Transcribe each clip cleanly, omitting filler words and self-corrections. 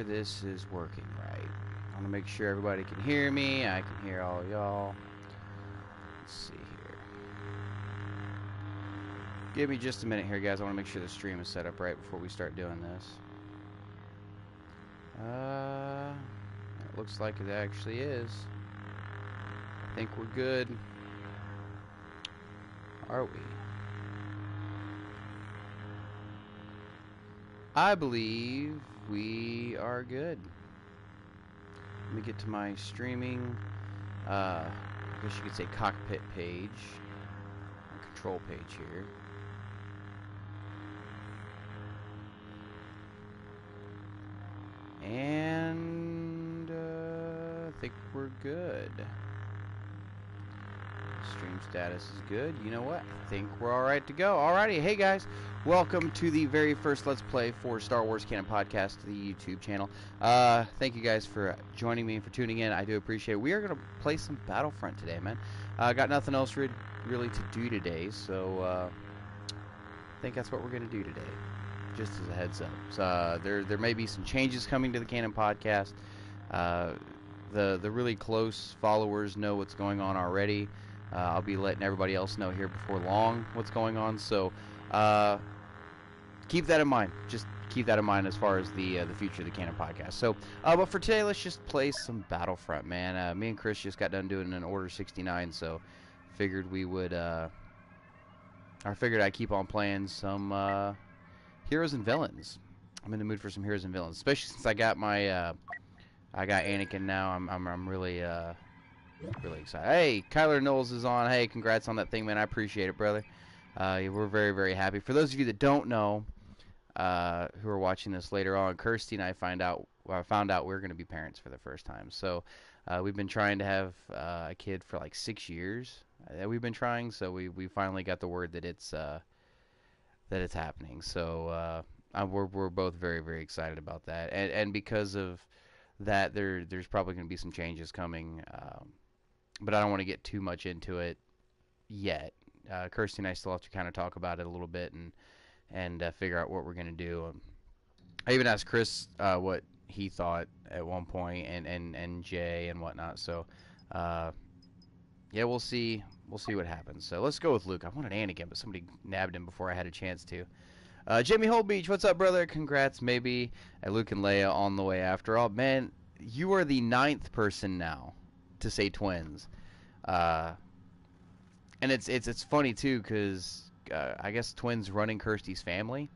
this is working right. I want to make sure everybody can hear me. I can hear all y'all. Let's see here. Give me just a minute here, guys. I want to make sure the stream is set up right before we start doing this. It looks like it actually is. I think we're good. Are we? I believe we are good. Let me get to my streaming, I guess you could say cockpit page, my control page here. And I think we're good. Stream status is good. You know what? I think we're alright to go. Alrighty, hey guys. Welcome to the very first Let's Play for Star Wars Canon Podcast, the YouTube channel. Thank you guys for joining me and for tuning in. I do appreciate it. We are going to play some Battlefront today, man. Got nothing else really to do today, so I think that's what we're going to do today. Just as a heads up. So, there may be some changes coming to the Canon Podcast. The really close followers know what's going on already. I'll be letting everybody else know here before long what's going on. So keep that in mind. Just keep that in mind as far as the future of the Canon Podcast. So, but for today, let's just play some Battlefront, man. Me and Chris just got done doing an Order 69, so figured we would. I figured I'd keep on playing some heroes and villains. I'm in the mood for some heroes and villains, especially since I got my I got Anakin now. I'm really really excited. Hey, Kyler Knowles is on. Hey, congrats on that thing, man. I appreciate it, brother. We're very, very happy. For those of you that don't know, who are watching this later on, Kirsty and I found out we're going to be parents for the first time. So we've been trying to have a kid for like 6 years. We've been trying, so we finally got the word that it's happening. So we're both very, very excited about that. And because of that, there's probably going to be some changes coming. But I don't want to get too much into it yet. Kirsty and I still have to kind of talk about it a little bit and figure out what we're going to do. I even asked Chris what he thought at one point, and Jay and whatnot. So, yeah, we'll see what happens. So let's go with Luke. I wanted Anakin, but somebody nabbed him before I had a chance to. Jimmy Holbeach, what's up, brother? Congrats, maybe at Luke and Leia on the way after all. Man, you are the 9th person now to say twins. And it's funny too, because I guess twins run in Kirsty's family,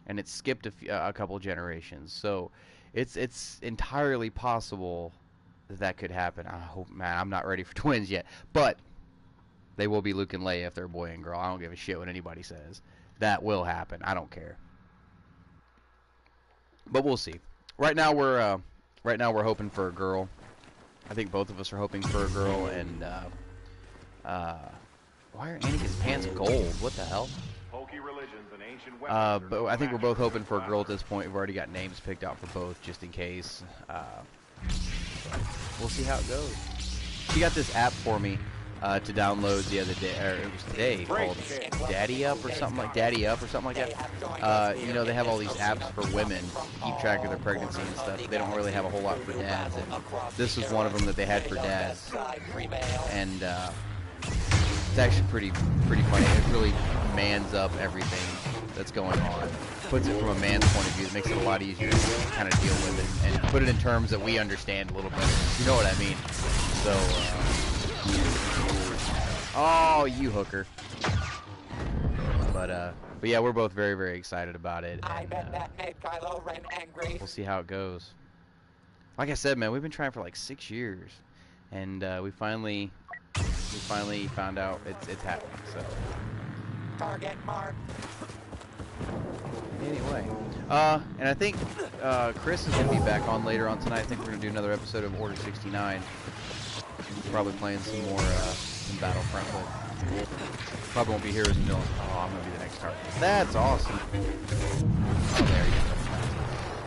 and it skipped a couple generations. So it's entirely possible that could happen. I hope, man, I'm not ready for twins yet, but they will be Luke and Leia if they're a boy and girl. I don't give a shit what anybody says. That will happen. I don't care. But we'll see. Right now we're hoping for a girl. I think both of us are hoping for a girl, and why are Anakin's pants gold? What the hell? But I think we're both hoping for a girl at this point. We've already got names picked out for both, just in case. We'll see how it goes. She got this app for me to download the other day, or it was today, called Daddy Up or something like that. You know, they have all these apps for women to keep track of their pregnancy and stuff. They don't really have a whole lot for dads, and this was one of them that they had for dads. And it's actually pretty funny. It really mans up everything that's going on. Puts it from a man's point of view. It makes it a lot easier to kind of deal with it and put it in terms that we understand a little better. You know what I mean? So, oh, you hooker. But yeah, we're both very, very excited about it. And, I bet that made Kylo Ren angry. We'll see how it goes. Like I said, man, we've been trying for like 6 years, and we finally found out it's happening. So. Target mark. Anyway, and I think Chris is gonna be back on later on tonight. I think we're gonna do another episode of Order 69. Probably playing some more some Battlefront, but probably won't be Heroes and Villains. Oh, I'm gonna be the next target. That's awesome. Oh, there you go.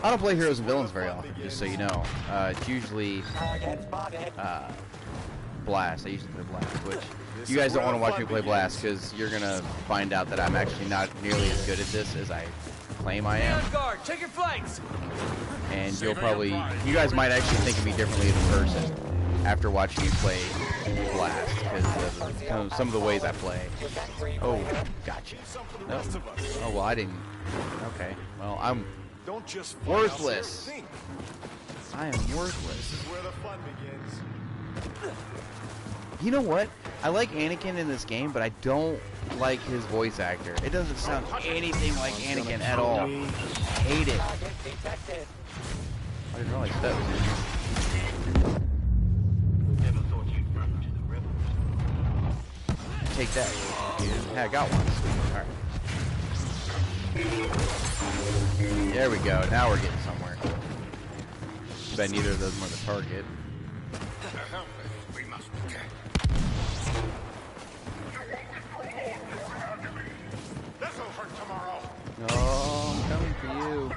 I don't play Heroes and Villains very often, just so you know. It's usually Blast. I usually play Blast, which you guys don't want to watch me play Blast, because you're gonna find out that I'm actually not nearly as good at this as I claim I am. Guard, check your flanks. And you guys might actually think of me differently as a person after watching me play Blast, because of some of the ways I play. Oh, gotcha. No. Oh, well, I didn't. Okay. Well, I'm worthless. I am worthless. This is where the fun begins. You know what? I like Anakin in this game, but I don't like his voice actor. It doesn't sound anything like Anakin at all. I hate it. I didn't realize that was it. Take that. Yeah, I got one. Alright. There we go. Now we're getting somewhere. Too bad neither of those were the target. This'll hurt tomorrow. Oh, I'm coming for you.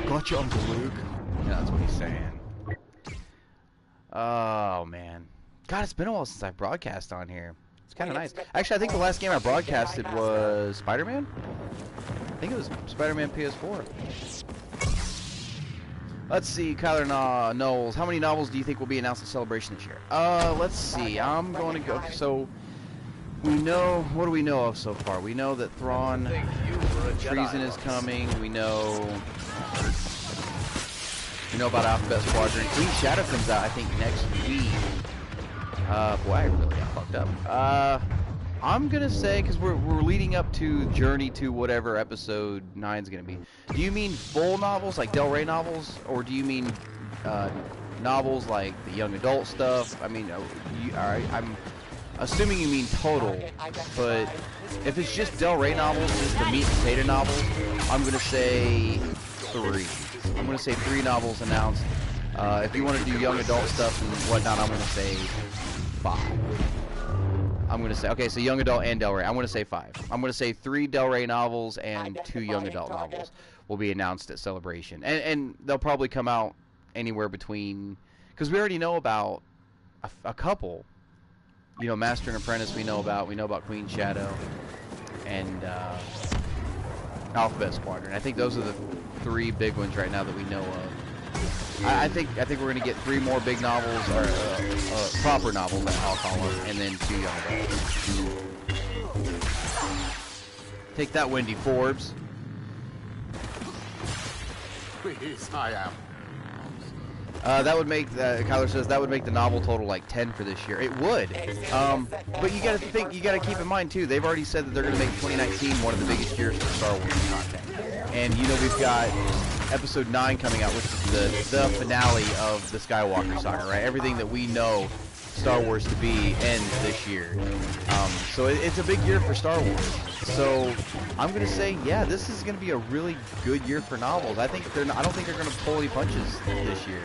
Gotcha, Uncle Luke. Yeah, that's what he's saying. Oh, man. God, it's been a while since I broadcast on here. It's kind of nice. Actually, I think the last game I broadcasted was Spider-Man? I think it was Spider-Man PS4. Let's see, Kyler Knowles. How many novels do you think will be announced at Celebration this year? Let's see. I'm going to go. So, we know. What do we know of so far? We know that Thrawn Treason is coming. We know about Alphabet Squadron. Queen Shadow comes out, I think, next week. Boy, I really got fucked up. I'm gonna say, because we're leading up to Journey to whatever episode 9 is gonna be. Do you mean full novels, like Del Rey novels, or do you mean novels like the young adult stuff? I mean, I'm assuming you mean total, but if it's just Del Rey novels, just the meat and potato novels, I'm gonna say 3. I'm gonna say 3 novels announced. If you want to do young adult stuff and whatnot, I'm gonna say 5. I'm going to say, okay, so young adult and Del Rey. I'm going to say 5. I'm going to say 3 Del Rey novels and 2 young adult novels will be announced at Celebration. And they'll probably come out anywhere between, because we already know about a couple. You know, Master and Apprentice we know about Queen Shadow and Alphabet Squadron. I think those are the 3 big ones right now that we know of. I think we're going to get 3 more big novels, or proper novels, I'll call them, and then 2 young adults. Take that, Wendy Forbes. Please, I am. That would make, Kyler says, that would make the novel total like 10 for this year. It would. But you got to keep in mind too, they've already said that they're going to make 2019 one of the biggest years for Star Wars content. And you know, we've got Episode 9 coming out, which is the finale of the Skywalker saga, right? Everything that we know Star Wars to be ends this year. So it's a big year for Star Wars. So I'm gonna say, yeah, this is gonna be a really good year for novels. I don't think they're gonna pull any punches this year.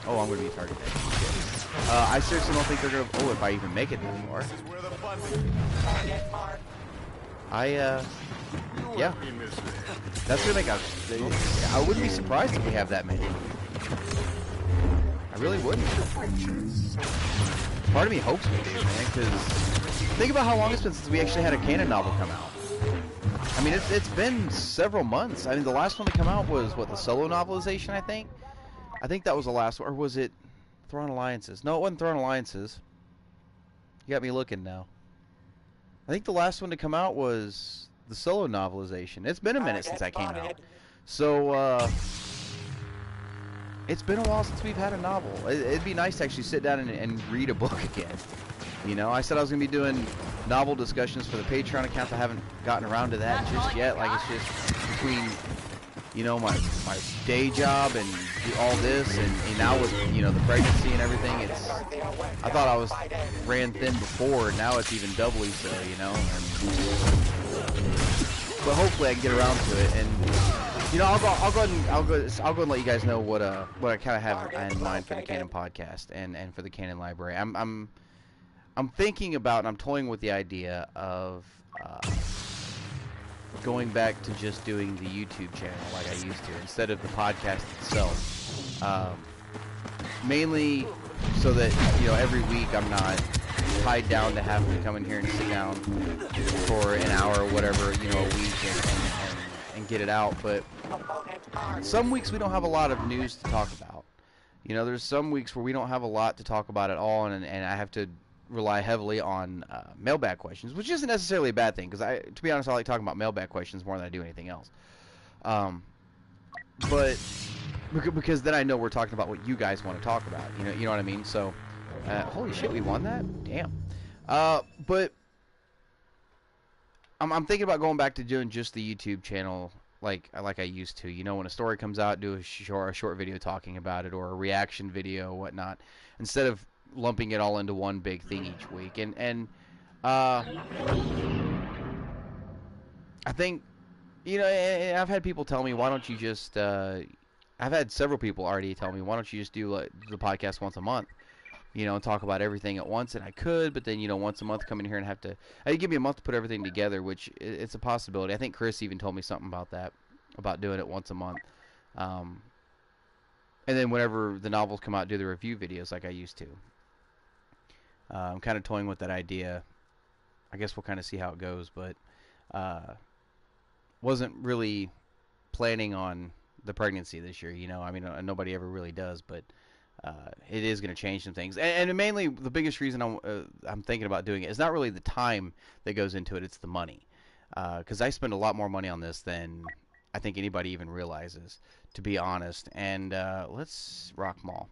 Oh, I'm gonna be targeted. I seriously don't think they're gonna. Oh, if I even make it that far. Yeah. That's gonna make I wouldn't be surprised if we have that many. I really wouldn't. Part of me hopes we do, man, because think about how long it's been since we actually had a canon novel come out. I mean, it's been several months. I mean, the last one to come out was, what, the solo novelization, I think? I think that was the last one. Or was it Thrawn Alliances? No, it wasn't Thrawn Alliances. You got me looking now. I think the last one to come out was the solo novelization. It's been a minute since that came out. So, it's been a while since we've had a novel. It'd be nice to actually sit down and read a book again. You know, I said I was going to be doing novel discussions for the Patreon account. I haven't gotten around to that just yet. Like, it's just between, you know, my day job and all this, and now with, you know, the pregnancy and everything, I thought I was ran thin before, and now it's even doubly so, you know. But hopefully I can get around to it, and you know, I'll go and let you guys know what I kind of have in mind for the Canon podcast and for the Canon library. I'm thinking about, and I'm toying with the idea of going back to just doing the YouTube channel like I used to, instead of the podcast itself. mainly so that, you know, every week I'm not tied down to having to come in here and sit down for an hour or whatever, you know, a week and get it out. But some weeks we don't have a lot of news to talk about. You know, there's some weeks where we don't have a lot to talk about at all, and I have to rely heavily on mailbag questions, which isn't necessarily a bad thing, because to be honest, I like talking about mailbag questions more than I do anything else. But because then I know we're talking about what you guys want to talk about. You know what I mean? So, holy shit, we won that? Damn. But I'm thinking about going back to doing just the YouTube channel like I used to. You know, when a story comes out, do a short video talking about it, or a reaction video, or whatnot, instead of lumping it all into one big thing each week. And I think, you know, I've had people tell me, why don't you just I've had several people already tell me, why don't you just do the podcast once a month, you know, and talk about everything at once. And I could, but then, you know, once a month come in here and have to, give me a month to put everything together, which it's a possibility. I think Chris even told me something about that, about doing it once a month. And then whenever the novels come out, do the review videos like I used to. I'm kind of toying with that idea. I guess we'll kind of see how it goes, but wasn't really planning on the pregnancy this year, you know. I mean, nobody ever really does, but it is going to change some things. And mainly, the biggest reason I'm thinking about doing it is not really the time that goes into it, it's the money. Because I spend a lot more money on this than I think anybody even realizes, to be honest. And let's rock mall.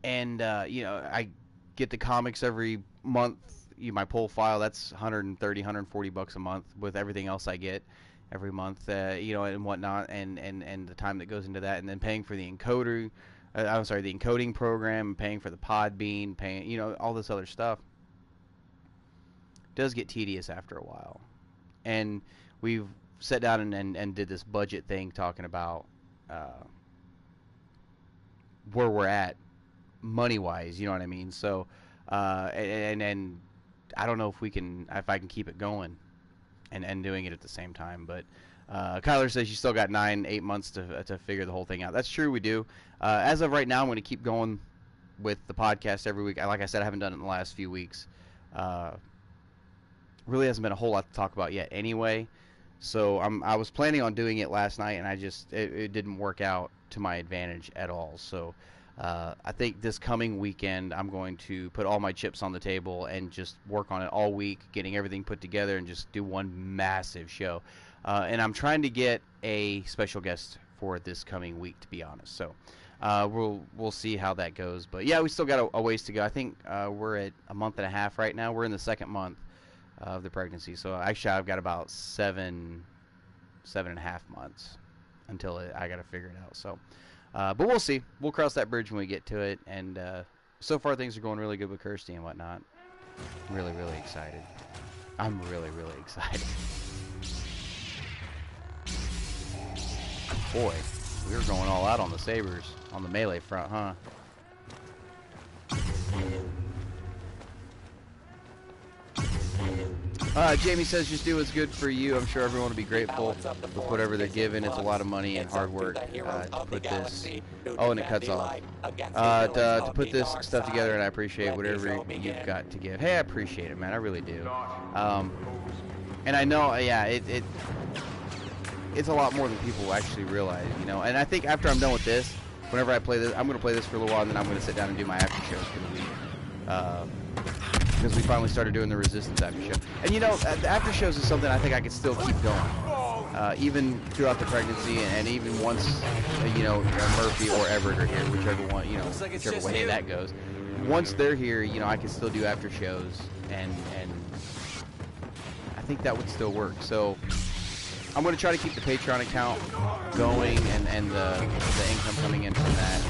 You know, I get the comics every month. My pull file, that's $130, $140 a month, with everything else I get every month, you know, and whatnot, and the time that goes into that, and then paying for the encoder, the encoding program, paying for the Podbean, paying, you know, all this other stuff. It does get tedious after a while. And we've sat down and did this budget thing, talking about where we're at money-wise, you know what I mean? So, and I don't know if I can keep it going and doing it at the same time. But Kyler says you still got 8 months to figure the whole thing out. That's true, we do. As of right now, I'm going to keep going with the podcast every week. Like I said, I haven't done it in the last few weeks. Really hasn't been a whole lot to talk about yet anyway. So I was planning on doing it last night, and it didn't work out to my advantage at all. So I think this coming weekend I'm going to put all my chips on the table and just work on it all week, getting everything put together, and just do one massive show. And I'm trying to get a special guest for this coming week, to be honest. So we'll see how that goes. But yeah, we still got a ways to go. I think we're at a month and a half right now. We're in the second month of the pregnancy. So actually I've got about 7.5 months until I got to figure it out. So. But we'll see. We'll cross that bridge when we get to it. And so far, things are going really good with Kirsty and whatnot. Really, really excited. I'm really, really excited. Boy, we were going all out on the sabers, on the melee front, huh? Jamie says just do what's good for you. I'm sure everyone will be grateful with whatever they're given. It's a lot of money and hard work to put this. Oh, and it cuts off. To put this stuff together, and I appreciate whatever you've got to give. Hey, I appreciate it, man. I really do. And I know, yeah, it's a lot more than people actually realize, you know. And I think after I'm done with this, whenever I play this, I'm going to play this for a little while, and then I'm going to sit down and do my after shows for the week. Because we finally started doing the Resistance after show. And you know, the after shows is something I think I could still keep going. Even throughout the pregnancy, and even once, you know, Murphy or Everett are here, whichever one, you know, whichever way that goes. Once they're here, you know, I can still do after shows, and I think that would still work. So I'm going to try to keep the Patreon account going and the income coming in from that,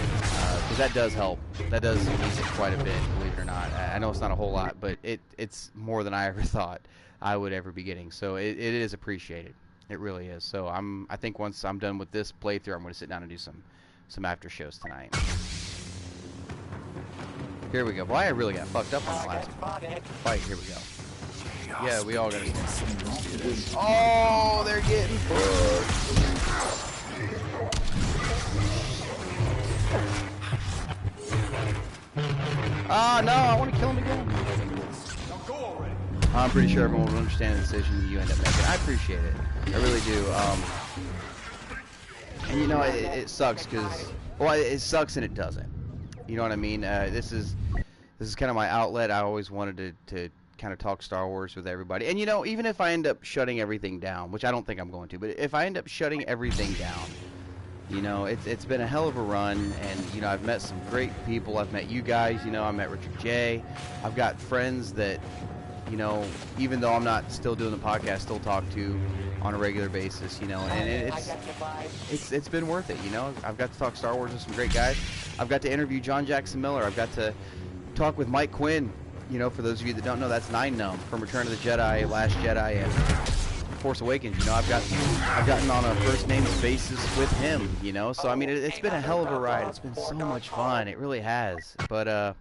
because that does help. That does ease it quite a bit, believe it or not. I know it's not a whole lot, but it's more than I ever thought I would ever be getting. So it is appreciated. It really is. So I think once I'm done with this playthrough, I'm going to sit down and do some after shows tonight. Here we go. Boy, I really got fucked up on the last fight. Here we go. Yeah, we all gotta stand. Let's do this. Oh, they're getting fucked. Ah, no, I want to kill him again. Now go already. I'm pretty sure everyone will understand the decision you end up making. I appreciate it. I really do. And you know, it sucks because, well, it sucks and it doesn't. You know what I mean? This is kind of my outlet. I always wanted to kind of talk Star Wars with everybody. And you know, even if I end up shutting everything down, which I don't think I'm going to, but if I end up shutting everything down, you know, it's been a hell of a run, and you know, I've met some great people. I've met you guys. You know, I met Richard J. I've got friends that, you know, even though I'm not still doing the podcast, still talk to on a regular basis. You know, and it's been worth it. You know, I've got to talk Star Wars with some great guys. I've got to interview John Jackson Miller. I've got to talk with Mike Quinn. You know, for those of you that don't know, that's Nine Numb from Return of the Jedi, Last Jedi, and Force Awakens. You know, I've gotten on a first name basis with him. You know, so I mean, it's been a hell of a ride. It's been so much fun. It really has. But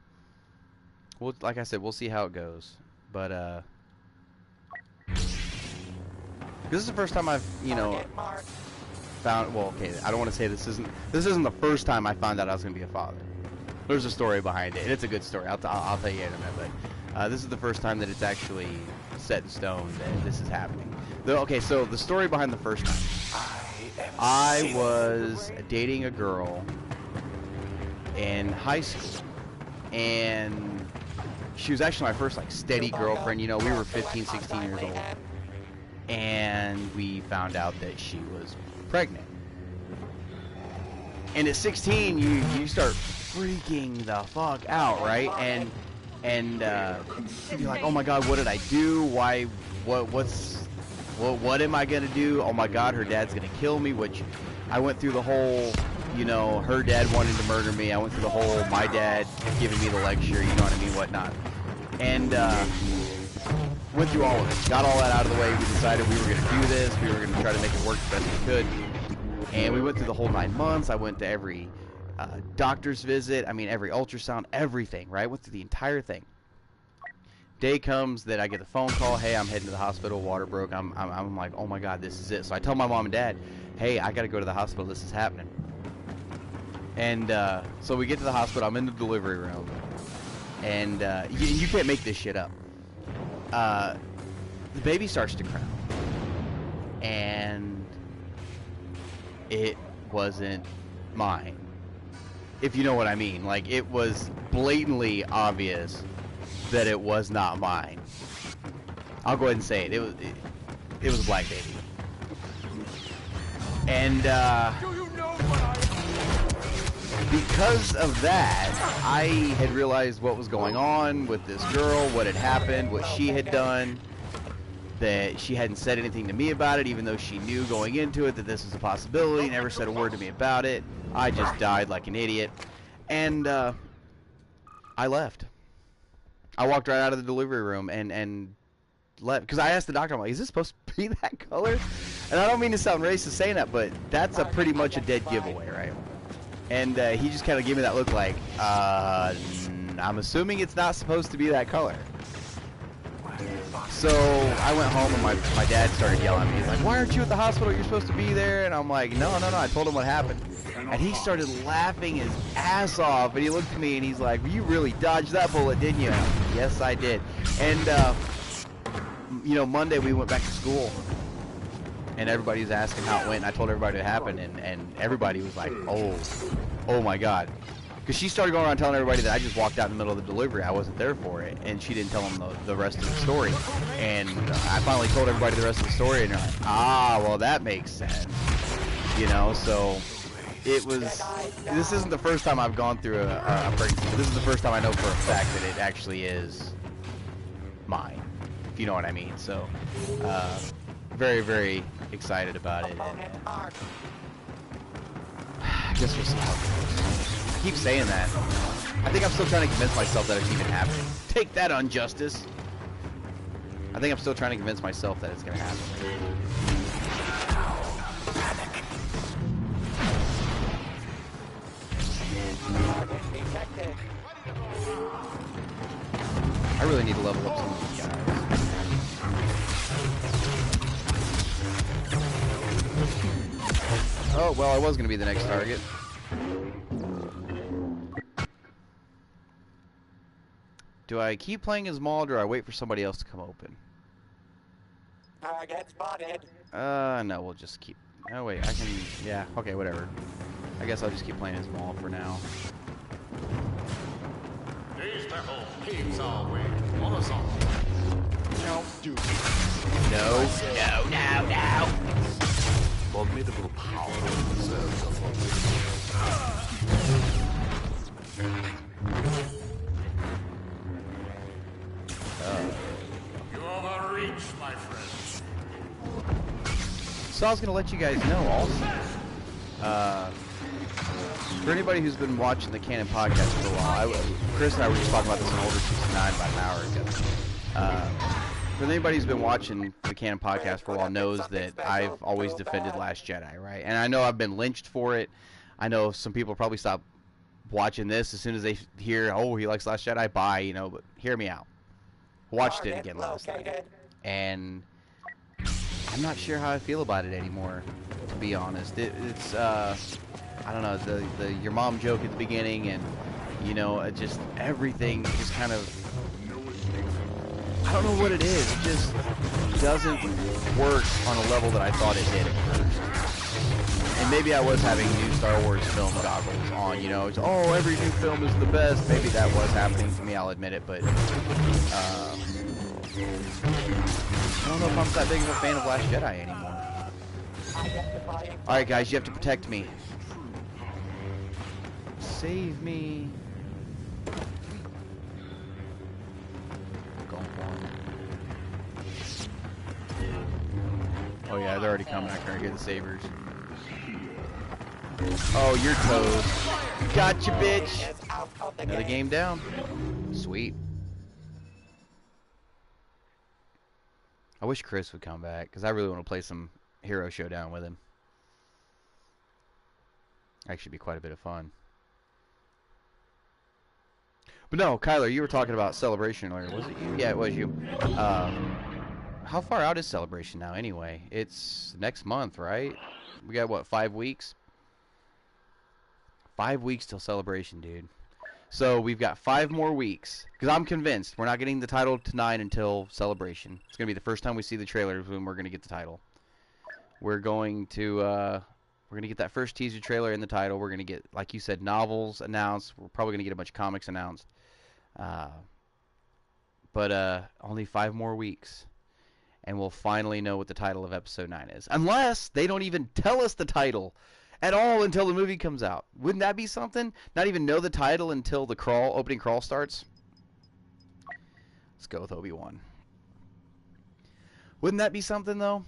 well, like I said, we'll see how it goes. But this is the first time I've, you know, found. Well, okay, I don't want to say this isn't the first time I found out I was going to be a father. There's a story behind it, and it's a good story. I'll tell you in a minute. But this is the first time that it's actually set in stone that this is happening. Okay, so the story behind the first time. I was dating a girl in high school, and she was actually my first like steady girlfriend. You know, we were 15, 16 years old, and we found out that she was pregnant. And at 16, you start freaking the fuck out, right? And you're like, oh my god, what did I do? Why? What am I gonna do? Oh my god, her dad's gonna kill me. Which I went through the whole, you know, her dad wanting to murder me. I went through the whole, my dad giving me the lecture, you know what I mean, whatnot. And went through all of it. Got all that out of the way. We decided we were gonna do this. We were gonna try to make it work the best we could. And we went through the whole 9 months. I went to every doctor's visit. I mean, every ultrasound, everything, right? Went through the entire thing. Day comes that I get the phone call. Hey, I'm heading to the hospital. Water broke. I'm like, oh my god, this is it. So I tell my mom and dad, hey, I got to go to the hospital. This is happening. And so we get to the hospital. I'm in the delivery room. And you can't make this shit up. The baby starts to cry. And it wasn't mine. If you know what I mean. Like, it was blatantly obvious that it was not mine. I'll go ahead and say it. It was a black baby. And because of that, I had realized what was going on with this girl, what had happened, what she had done, that she hadn't said anything to me about it, even though she knew going into it that this was a possibility, never said a word to me about it. I just died like an idiot. And I left. I walked right out of the delivery room and left. Because I asked the doctor, I'm like, is this supposed to be that color? And I don't mean to sound racist saying that, but that's a pretty much a dead giveaway, right? And he just kind of gave me that look like, I'm assuming it's not supposed to be that color. So I went home and my dad started yelling at me. He's like, why aren't you at the hospital? You're supposed to be there. And I'm like, no. I told him what happened. And he started laughing his ass off. And he looked at me and he's like, well, you really dodged that bullet, didn't you? And I'm like, yes, I did. And, you know, Monday we went back to school. And everybody was asking how it went. And I told everybody what happened. And everybody was like, oh my God. Because she started going around telling everybody that I just walked out in the middle of the delivery. I wasn't there for it. And she didn't tell them the rest of the story. And I finally told everybody the rest of the story. And they're like, well, that makes sense. You know, so it was... This isn't the first time I've gone through a pregnancy. This is the first time I know for a fact that it actually is mine. If you know what I mean. So, very, very excited about it. And I guess we'll see how it goes. I keep saying that. I think I'm still trying to convince myself that it's even happening. Take that, Unjustice! I think I'm still trying to convince myself that it's gonna happen. I really need to level up some of these guys. Oh, well, I was gonna be the next target. Do I keep playing as Maul, or do I wait for somebody else to come open? Target spotted. No, we'll just keep... Oh, wait, I can... Yeah, okay, whatever. I guess I'll just keep playing as Maul for now. These metal keeps our way. On us all. No. Do No. No, no, no! formidable power serves a You overreach, my friends. So I was going to let you guys know also. For anybody who's been watching the Canon podcast for a while, Chris and I were just talking about this in Older 69 about an hour ago. For anybody who's been watching the Canon podcast for a while knows that I've always defended Last Jedi, right? And I know I've been lynched for it. I know some people probably stop watching this as soon as they hear, oh, he likes Last Jedi, bye, you know, but hear me out. Watched it again last night. And I'm not sure how I feel about it anymore, to be honest. It's I don't know, the your mom joke at the beginning, and you know, just everything just kind of, I don't know what it is. It just doesn't work on a level that I thought it did at first. And maybe I was having new Star Wars film goggles on, you know. It's, oh, every new film is the best. Maybe that was happening to me, I'll admit it, but I don't know if I'm that big of a fan of Last Jedi anymore. Alright, guys, you have to protect me. Save me. Going for him. Oh yeah, they're already coming. I can't hear the sabers. Oh, you're toast. Gotcha, bitch. Another game down. Sweet. I wish Chris would come back, because I really want to play some Hero Showdown with him. Actually be quite a bit of fun. But no, Kyler, you were talking about Celebration earlier. Was it you? Yeah, it was you. How far out is Celebration now anyway? It's next month, right? We got, what, 5 weeks? 5 weeks till Celebration, dude. So we've got 5 more weeks. Because I'm convinced we're not getting the title tonight until Celebration. It's going to be the first time we see the trailers when we're going to get the title. We're going to get that first teaser trailer in the title. We're going to get, like you said, novels announced. We're probably going to get a bunch of comics announced. But only 5 more weeks. And we'll finally know what the title of Episode 9 is. Unless they don't even tell us the title at all until the movie comes out. Wouldn't that be something? Not even know the title until the opening crawl starts? Let's go with Obi-Wan. Wouldn't that be something, though?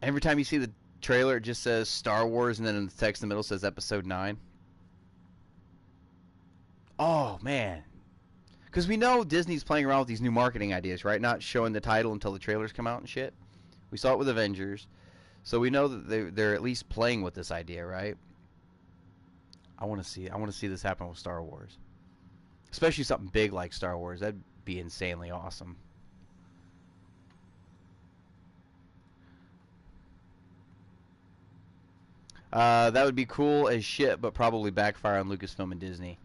Every time you see the trailer, it just says Star Wars, and then in the text in the middle says Episode 9. Oh, man. Because we know Disney's playing around with these new marketing ideas, right? Not showing the title until the trailers come out and shit. We saw it with Avengers. So we know that they're at least playing with this idea, right? I want to see this happen with Star Wars. Especially something big like Star Wars. That'd be insanely awesome. That would be cool as shit, but probably backfire on Lucasfilm and Disney.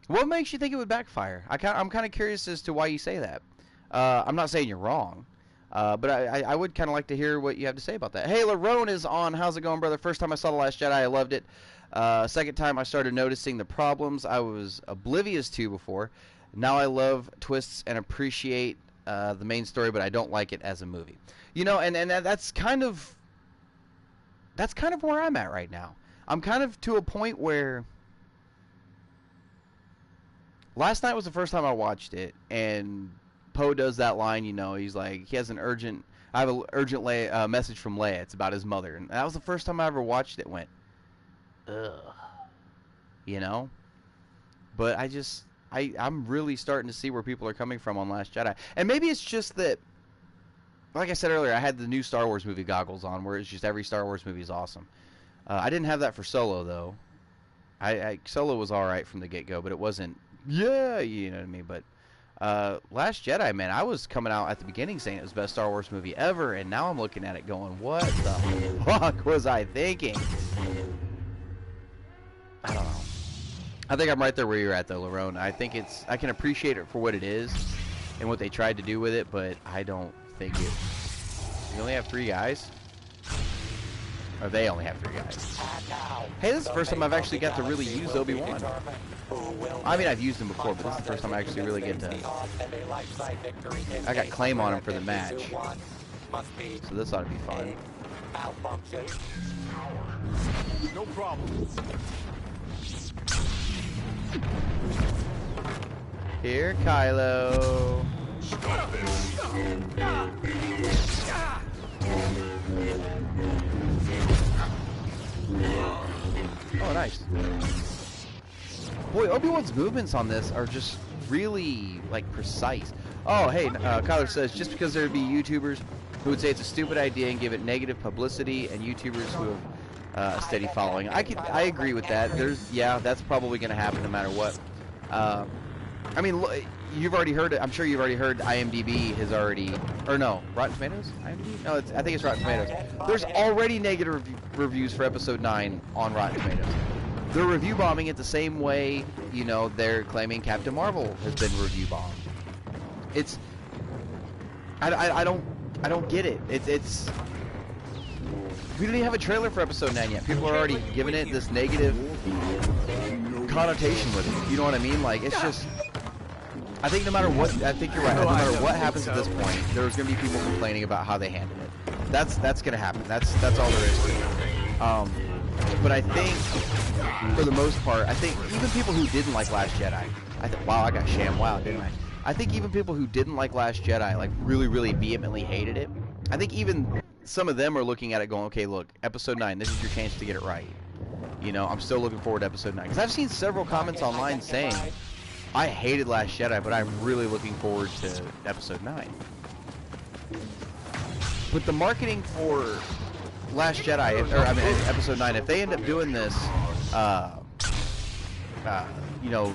What makes you think it would backfire? I'm kind of curious as to why you say that. I'm not saying you're wrong, but I would kind of like to hear what you have to say about that. Hey, Larone is on. How's it going, brother? First time I saw The Last Jedi, I loved it. Second time I started noticing the problems I was oblivious to before. Now I love twists and appreciate the main story, but I don't like it as a movie. You know, and that's kind of where I'm at right now. I'm kind of to a point where last night was the first time I watched it, and Poe does that line, you know, he's like, I have an urgent message from Leia. It's about his mother. And that was the first time I ever watched it, went, ugh, you know? But I'm really starting to see where people are coming from on Last Jedi. And maybe it's just that, like I said earlier, I had the new Star Wars movie goggles on, where it's just every Star Wars movie is awesome. I didn't have that for Solo, though. Solo was alright from the get-go, but it wasn't, yeah, you know what I mean? But Last Jedi, man, I was coming out at the beginning saying it was the best Star Wars movie ever, and now I'm looking at it going, what the fuck was I thinking? I don't know. I think I'm right there where you're at, though, Larone. I can appreciate it for what it is and what they tried to do with it, but I don't think it. You only have 3 guys? Or they only have 3 guys. Hey, this is the first time I've actually got to really use Obi-Wan. I mean, I've used him before, but this is the first time I actually really get to. I got claim on him for the match. So this ought to be fun. No problem. Here, Kylo. Oh, nice. Boy, Obi-Wan's movements on this are just really, like, precise. Oh, hey, Kyler says, just because there would be YouTubers who would say it's a stupid idea and give it negative publicity, and YouTubers who have a steady following. I agree with that. Yeah, that's probably going to happen no matter what. I mean, you've already heard it. I'm sure you've already heard IMDb has already, or no, Rotten Tomatoes? IMDb? No, I think it's Rotten Tomatoes. There's already negative reviews for Episode 9 on Rotten Tomatoes. They're review bombing it the same way, you know, they're claiming Captain Marvel has been review bombed. It's, I don't get it. It's. We don't even have a trailer for Episode 9 yet. People are already giving it this negative connotation with it. You know what I mean? Like, it's just. I think no matter what, I think you're right. No matter what happens at this point, there's going to be people complaining about how they handled it. That's going to happen. That's all there is to it. But I think, for the most part, I think even people who didn't like Last Jedi, wow, I got sham wow, didn't I? I think even people who didn't like Last Jedi, like really, really vehemently hated it. I think even some of them are looking at it going, okay, look, Episode 9, this is your chance to get it right. You know, I'm still looking forward to Episode 9. Because I've seen several comments online saying, I hated Last Jedi, but I'm really looking forward to Episode 9. But the marketing for Last Jedi, Episode 9, if they end up doing this, you know,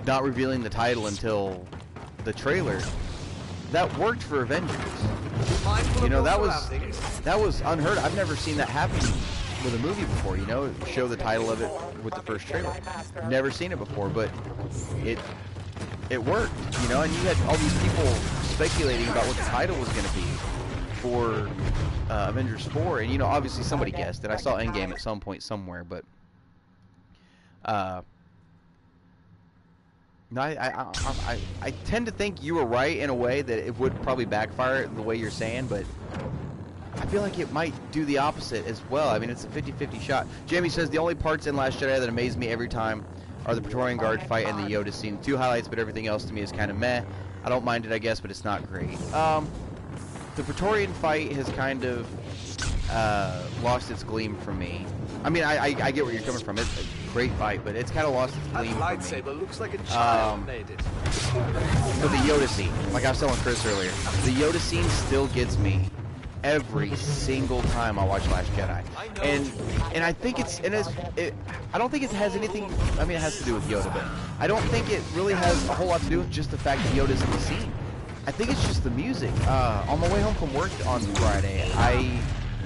not revealing the title until the trailer, that worked for Avengers. You know, that was unheard. I've never seen that happen with a movie before, you know, show the title of it with the first trailer. Never seen it before, but it worked, you know, and you had all these people speculating about what the title was going to be for Avengers 4, and, you know, obviously somebody guessed it. I saw Endgame at some point somewhere, but no, I tend to think you were right in a way that it would probably backfire the way you're saying, but I feel like it might do the opposite as well. I mean, it's a 50-50 shot. Jamie says, the only parts in Last Jedi that amaze me every time are the Praetorian Guard fight and the Yoda scene. 2 highlights, but everything else to me is kind of meh. I don't mind it, I guess, but it's not great. The Praetorian fight has kind of lost its gleam for me. I mean, I get where you're coming from. It's a great fight, but it's kind of lost its gleam for me. Lightsaber looks like a child made it. But the Yoda scene, like I was telling Chris earlier, the Yoda scene still gets me every single time I watch Last Jedi, and I think I don't think it has anything. I mean, it has to do with Yoda, but I don't think it really has a whole lot to do with just the fact that Yoda's in the scene. I think it's just the music. On my way home from work on Friday, I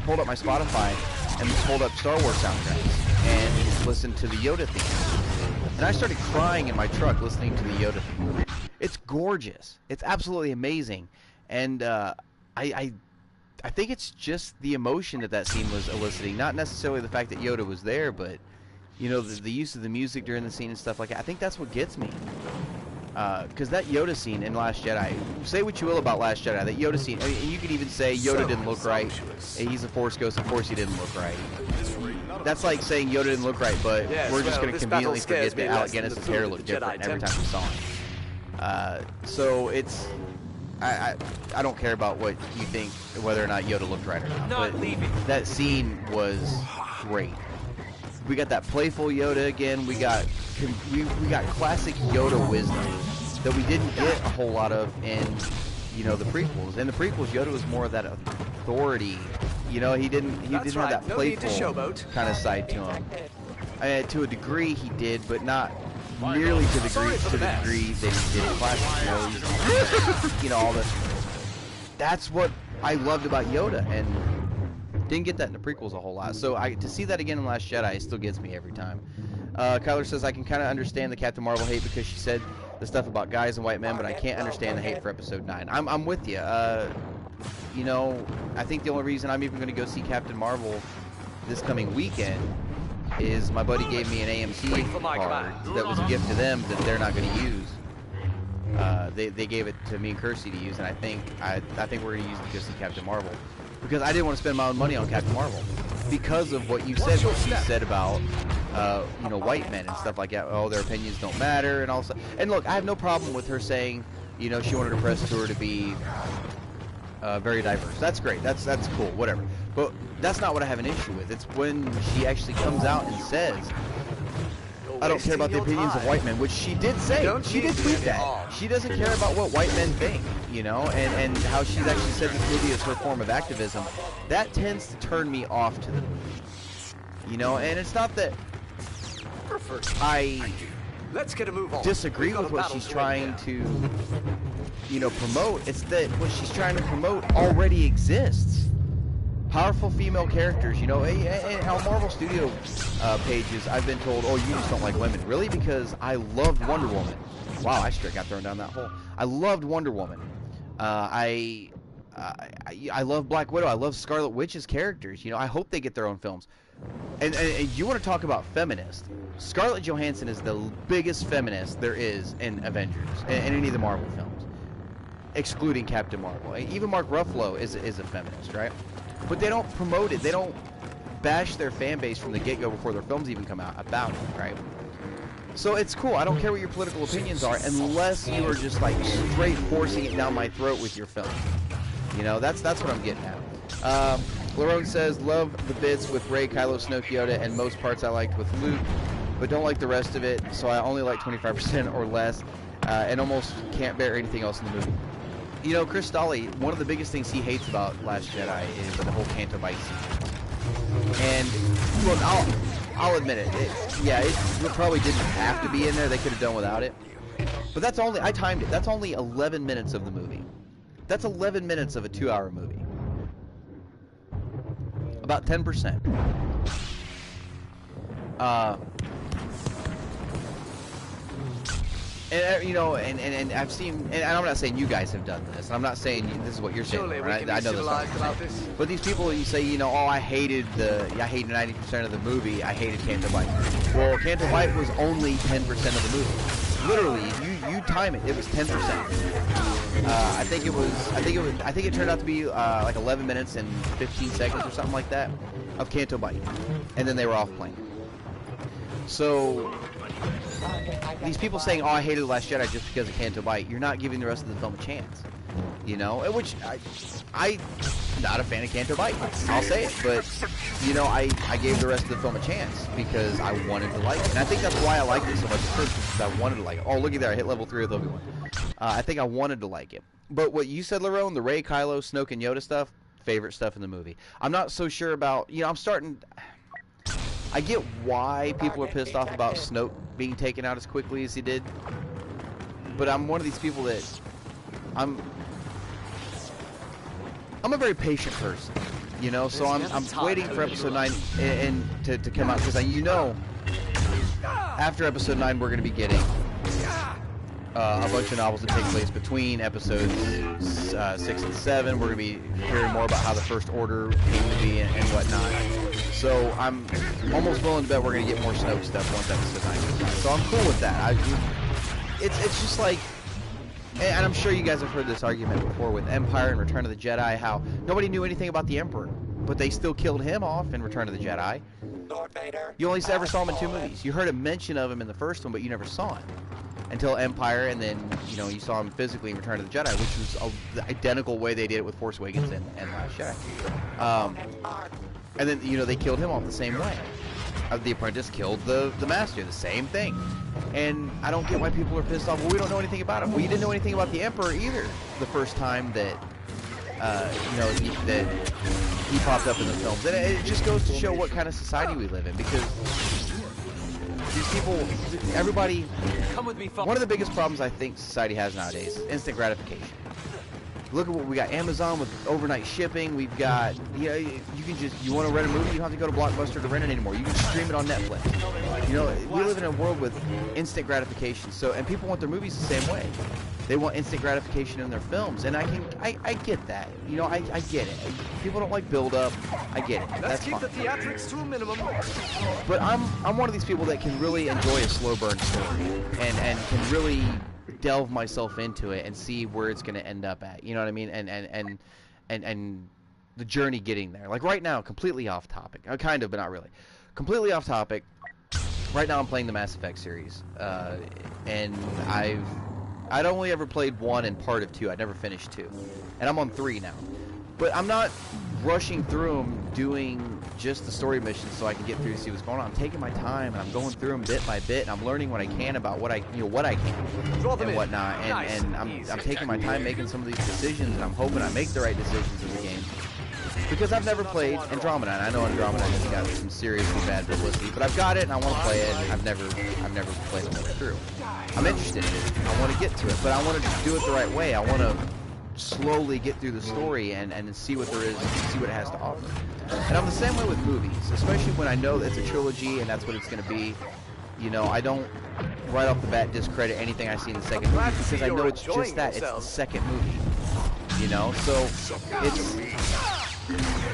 pulled up my Spotify and pulled up Star Wars soundtracks and listened to the Yoda theme. And I started crying in my truck listening to the Yoda theme. It's gorgeous. It's absolutely amazing. And I think it's just the emotion that scene was eliciting, not necessarily the fact that Yoda was there, but, you know, the use of the music during the scene and stuff like that. I think that's what gets me. Because that Yoda scene in Last Jedi, say what you will about Last Jedi, that Yoda scene, I mean, you could even say Yoda didn't look right, he's a Force ghost, of course he didn't look right. That's like saying Yoda didn't look right, but we're just going to conveniently forget that Alec Guinness's hair looked different every time we saw him. So it's... I don't care about what you think, whether or not Yoda looked right or not, but that scene was great. We got that playful Yoda again. We got classic Yoda wisdom that we didn't get a whole lot of in, you know, the prequels. In the prequels, Yoda was more of that authority. You know, he didn't have that playful kind of side to him. To a degree, he did, but not nearly to the degree that he did in classic. You know, all this. That's what I loved about Yoda, and didn't get that in the prequels a whole lot. So to see that again in Last Jedi, it still gets me every time. Kyler says, I can kind of understand the Captain Marvel hate because she said the stuff about guys and white men, but I can't understand the hate for episode 9. I'm with you. You know, I think the only reason I'm even going to go see Captain Marvel this coming weekend is my buddy gave me an AMC card that was a gift to them that they're not going to use. They gave it to me and Kirsty to use, and I think we're going to use it to go see Captain Marvel because I didn't want to spend my own money on Captain Marvel because of what you said, what she said about you know, white men and stuff like that. Oh, their opinions don't matter and all stuff. And look, I have no problem with her saying, you know, she wanted her press tour to be very diverse. That's great. That's cool. Whatever. But that's not what I have an issue with. It's when she actually comes out and says, I don't care about the opinions of white men, which she did say. She did tweet that. She doesn't care about what white men think, you know, and how she's actually said this movie is her form of activism. That tends to turn me off to the movie, you know, and it's not that I disagree with what she's trying to, you know, promote. It's that what she's trying to promote already exists. Powerful female characters, you know. And on Marvel Studio pages, I've been told, oh, you just don't like women. Really? Because I loved Wonder Woman. Wow, I straight got thrown down that hole. I loved Wonder Woman. I love Black Widow. I love Scarlet Witch's characters. You know, I hope they get their own films. And you want to talk about feminist. Scarlett Johansson is the biggest feminist there is in Avengers, in any of the Marvel films, excluding Captain Marvel. Even Mark Ruffalo is a feminist, right? But they don't promote it. They don't bash their fan base from the get-go before their films even come out about it, right? So it's cool. I don't care what your political opinions are unless you are just like straight forcing it down my throat with your film. You know, that's what I'm getting at. Larone says, love the bits with Rey, Kylo, Snoke, Yoda, and most parts I liked with Luke, but don't like the rest of it, so I only like 25% or less, and almost can't bear anything else in the movie. You know, Chris Stolle, one of the biggest things he hates about Last Jedi is the whole Canto Bight scene. And look, I'll admit it. It probably didn't have to be in there. They could have done without it. But that's only, I timed it. That's only 11 minutes of the movie. That's 11 minutes of a 2-hour movie. About 10%. And you know, and I've seen, and I'm not saying you guys have done this, and I'm not saying this is what you're saying. Right? I know this. But these people, you say, you know, oh, I hated 90% of the movie. I hated Canto Bight. Well, Canto Bight was only 10% of the movie. Literally, you time it. It was 10%. I think it turned out to be like 11 minutes and 15 seconds or something like that of Canto Bight, and then they were off playing. So these people saying, oh, I hated The Last Jedi just because of Canto Bight, you're not giving the rest of the film a chance. You know, which I'm not a fan of Canto Bight. I'll say it, but you know, I gave the rest of the film a chance because I wanted to like it, and I think that's why I liked it so much first, because I wanted to like it. Oh, looky there, I hit level 3 with Obi-Wan. I think I wanted to like it. But what you said, Larone, the Rey, Kylo, Snoke, and Yoda stuff, favorite stuff in the movie. I'm not so sure about, you know, I get why people are pissed off about Snoke being taken out as quickly as he did, but I'm one of these people that I'm a very patient person, you know. So I'm waiting for episode 9 and to come out, because you know, after episode 9 we're going to be getting a bunch of novels that take place between episodes 6 and 7. We're going to be hearing more about how the First Order came to be and whatnot. So I'm almost willing to bet we're going to get more Snoke stuff once episode 9 comes out. So I'm cool with that. It's just like, and I'm sure you guys have heard this argument before with Empire and Return of the Jedi, how nobody knew anything about the Emperor, but they still killed him off in Return of the Jedi. You only ever saw him in 2 movies. You heard a mention of him in the first one, but you never saw him until Empire, and then, you know, you saw him physically in Return of the Jedi, which was the identical way they did it with Force Awakens and Last Jedi. And then, you know, they killed him off the same way. The Apprentice killed the Master, the same thing. And I don't get why people are pissed off. Well, we don't know anything about him. Well, you didn't know anything about the Emperor either the first time that, you know, that he popped up in the films. And it just goes to show what kind of society we live in, because these people, everybody, one of the biggest problems I think society has nowadays is instant gratification. Look at what we got. Amazon with overnight shipping. We've got, you want to rent a movie, you don't have to go to Blockbuster to rent it anymore. You can stream it on Netflix. We live in a world with instant gratification. So, and people want their movies the same way. They want instant gratification in their films, and I get that. I get it. People don't like build-up. I get it. Let's That's keep fine. the theatrics to a minimum. But I'm one of these people that can really enjoy a slow burn story, and can really delve myself into it and see where it's going to end up at. You know what I mean? And the journey getting there. Like right now, completely off topic. Kind of, but not really. Completely off topic. Right now, I'm playing the Mass Effect series, and I'd only ever played 1 and part of 2. I never finished 2, and I'm on 3 now. But I'm not rushing through them doing just the story missions so I can get through to see what's going on. I'm taking my time, and I'm going through them bit by bit, and I'm learning what I can about what I can and whatnot. And I'm taking my time making some of these decisions, and I'm hoping I make the right decisions in the game. Because I've never played Andromeda, and I know Andromeda has got some seriously bad publicity, but I've got it, and I want to play it, and I've never played it through. I'm interested in it. I want to get to it, but I want to do it the right way. I want to slowly get through the story and see what there is, see what it has to offer. And I'm the same way with movies, especially when I know that it's a trilogy and that's what it's going to be. I don't right off the bat discredit anything I see in the second movie because I know it's just that. It's the second movie. So it's...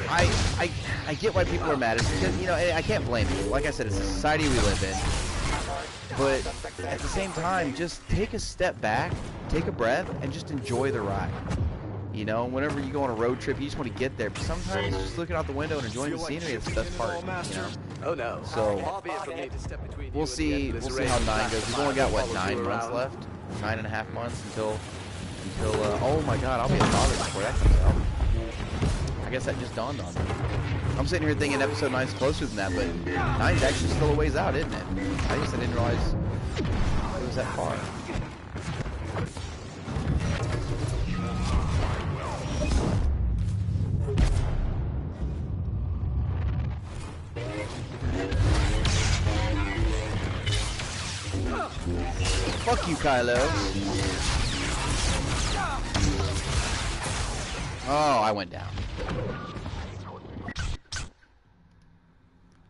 I get why people are mad. It's because, I can't blame them. Like I said, it's a society we live in. But at the same time, just take a step back, take a breath, and just enjoy the ride. Whenever you go on a road trip, you just want to get there. But sometimes just looking out the window and enjoying the scenery is the best part. Oh no. So we'll see. We'll see how 9 goes. We've only got 9 months left, 9.5 months until. Oh my God, I'll be a father before that comes out. I guess that just dawned on me. I'm sitting here thinking episode 9's closer than that, but 9's actually still a ways out, isn't it? I guess I didn't realize it was that far. Fuck you, Kylo. Oh, I went down.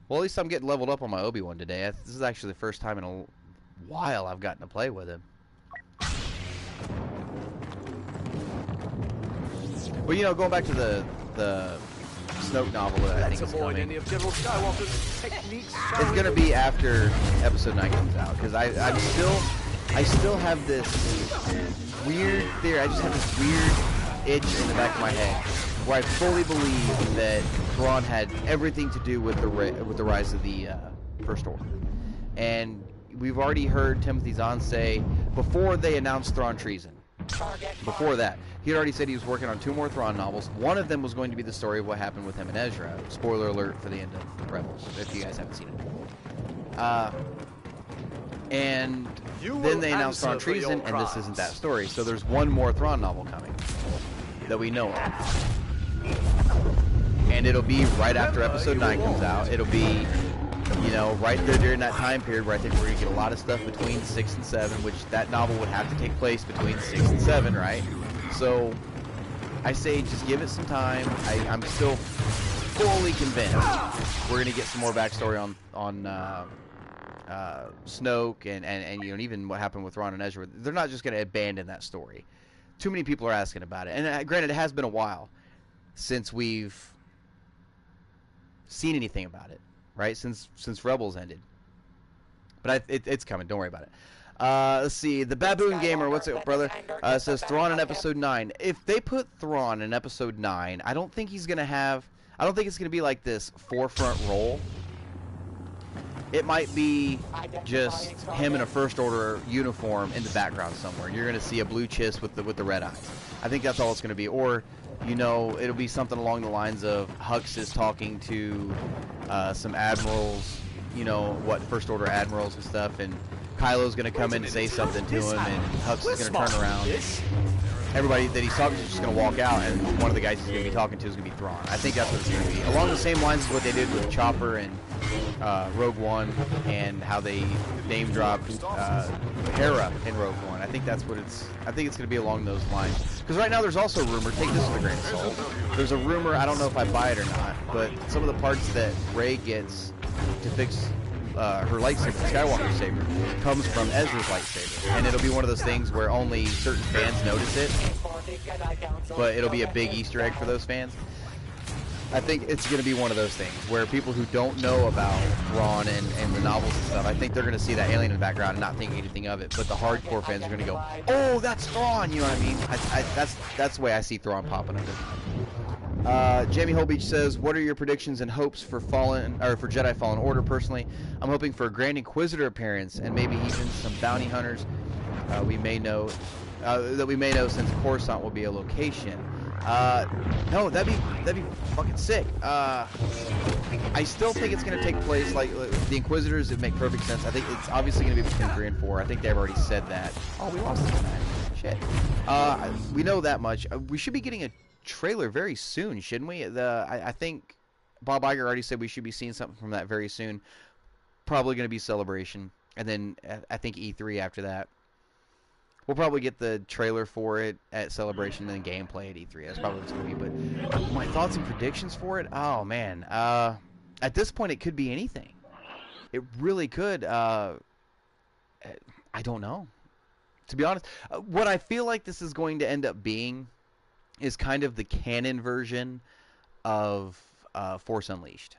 Well, at least I'm getting leveled up on my Obi-Wan today. This is actually the first time in a while I've gotten to play with him. Well, going back to the Snoke novel that I think is coming, it's going to be after Episode 9 comes out, because I still have this weird theory. I just have this weird itch in the back of my head where I fully believe that Thrawn had everything to do with the rise of the First Order. And we've already heard Timothy Zahn say, before they announced Thrawn treason, before that, he had already said he was working on 2 more Thrawn novels. One of them was going to be the story of what happened with him and Ezra. Spoiler alert for the end of Rebels, if you guys haven't seen it. And then they announced Thrawn treason, and this isn't that story. So there's 1 more Thrawn novel coming that we know of. And it'll be right after Episode 9 comes out. It'll be, right there during that time period where I think we're going to get a lot of stuff between 6 and 7, which that novel would have to take place between 6 and 7, right? So I say just give it some time. I'm still fully convinced we're going to get some more backstory on Snoke and even what happened with Ron and Ezra. They're not just going to abandon that story. Too many people are asking about it. And granted, it has been a while since we've seen anything about it, right? Since Rebels ended. But it's coming. Don't worry about it. Let's see. The Baboon Gamer, what's it, brother? Says Thrawn in Episode 9. If they put Thrawn in Episode 9, I don't think he's going to have... I don't think it's going to be like this forefront role. It might be just him in a First Order uniform in the background somewhere. You're going to see a blue chiss with the red eyes. I think that's all it's going to be. Or, it'll be something along the lines of Hux is talking to some admirals, what First Order admirals and stuff, and Kylo's going to come in and say something to him, and Hux is going to turn around. Everybody that he's talking to is just going to walk out, and one of the guys he's going to be talking to is going to be Thrawn. I think that's what it's going to be. Along the same lines as what they did with Chopper and Rogue One, and how they name dropped Hera in Rogue One. think that's what it's. I think it's going to be along those lines. Because right now there's also a rumor. Take this with a grain of salt. There's a rumor. I don't know if I buy it or not, but some of the parts that Rey gets to fix her lightsaber, Skywalker saber, comes from Ezra's lightsaber, and it'll be one of those things where only certain fans notice it, but it'll be a big Easter egg for those fans. I think it's going to be one of those things where people who don't know about Thrawn and the novels and stuff, I think they're going to see that alien in the background and not think anything of it. But the hardcore fans are going to go, "Oh, that's Thrawn!" You know what I mean? That's the way I see Thrawn popping up. Jamie Holbeach says, "What are your predictions and hopes for Jedi Fallen Order? Personally, I'm hoping for a Grand Inquisitor appearance and maybe even some bounty hunters we may know since Coruscant will be a location." No, that'd be fucking sick. I still think it's gonna take place like the Inquisitors. It make perfect sense. I think it's obviously gonna be between 3 and 4. I think they've already said that. Oh, we lost this match. Shit. We know that much. We should be getting a trailer very soon, shouldn't we? I think Bob Iger already said we should be seeing something from that very soon. Probably gonna be Celebration, and then I think E3 after that. We'll probably get the trailer for it at Celebration and then gameplay at E3. That's probably what it's going to be. But my thoughts and predictions for it? Oh, man. At this point, it could be anything. It really could. I don't know. To be honest, what I feel like this is going to end up being is kind of the canon version of Force Unleashed.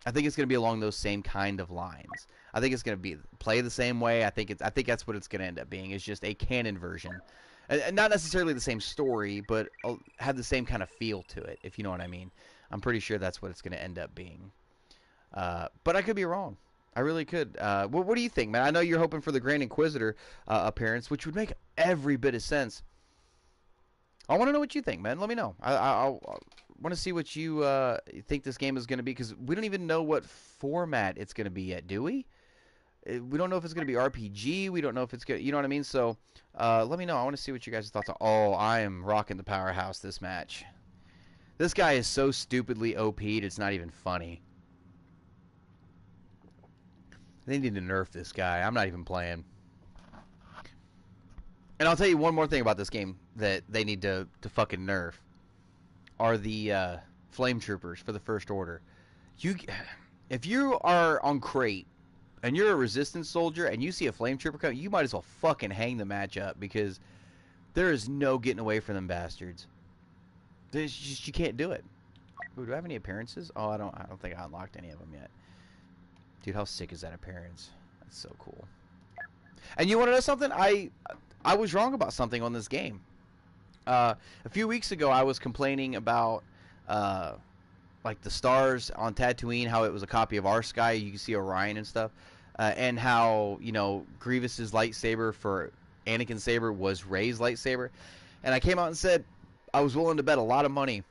I think it's going to be along those same kind of lines. I think it's going to play the same way. I think that's what it's going to end up being. It's just a canon version, and not necessarily the same story, but have the same kind of feel to it. If you know what I mean. I'm pretty sure that's what it's going to end up being. But I could be wrong. I really could. What do you think, man? I know you're hoping for the Grand Inquisitor appearance, which would make every bit of sense. I want to know what you think, man. Let me know. I want to see what you think this game is going to be, because we don't even know what format it's going to be yet, do we? We don't know if it's going to be RPG. We don't know if it's going to, you know what I mean? So let me know. I want to see what you guys' thoughts are. Oh, I am rocking the powerhouse this match. This guy is so stupidly OP'd, it's not even funny. They need to nerf this guy. I'm not even playing. And I'll tell you one more thing about this game that they need to fucking nerf. Are the flame troopers for the First Order. If you are on crate and you're a resistance soldier and you see a flame trooper come, you might as well fucking hang the match up, because there is no getting away from them bastards. There's just, you can't do it. Ooh, do I have any appearances? Oh, I don't think I unlocked any of them yet. Dude, how sick is that appearance? That's so cool. And you want to know something? I was wrong about something on this game. A few weeks ago, I was complaining about like the stars on Tatooine, how it was a copy of our sky. You can see Orion and stuff, and how, you know, Grievous's lightsaber for Anakin's saber was Rey's lightsaber. And I came out and said I was willing to bet a lot of money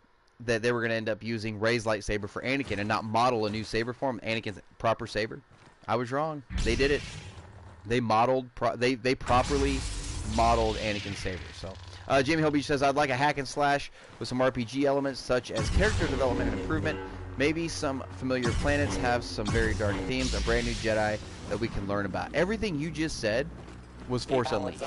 that they were going to end up using Rey's lightsaber for Anakin and not model a new saber for him, Anakin's proper saber. I was wrong. They did it. They modeled. They properly modeled Anakin's saber. So. Jamie Holbeach says, I'd like a hack and slash with some RPG elements such as character development and improvement. Maybe some familiar planets have some very dark themes. A brand new Jedi that we can learn about. Everything you just said was Force Unleashed.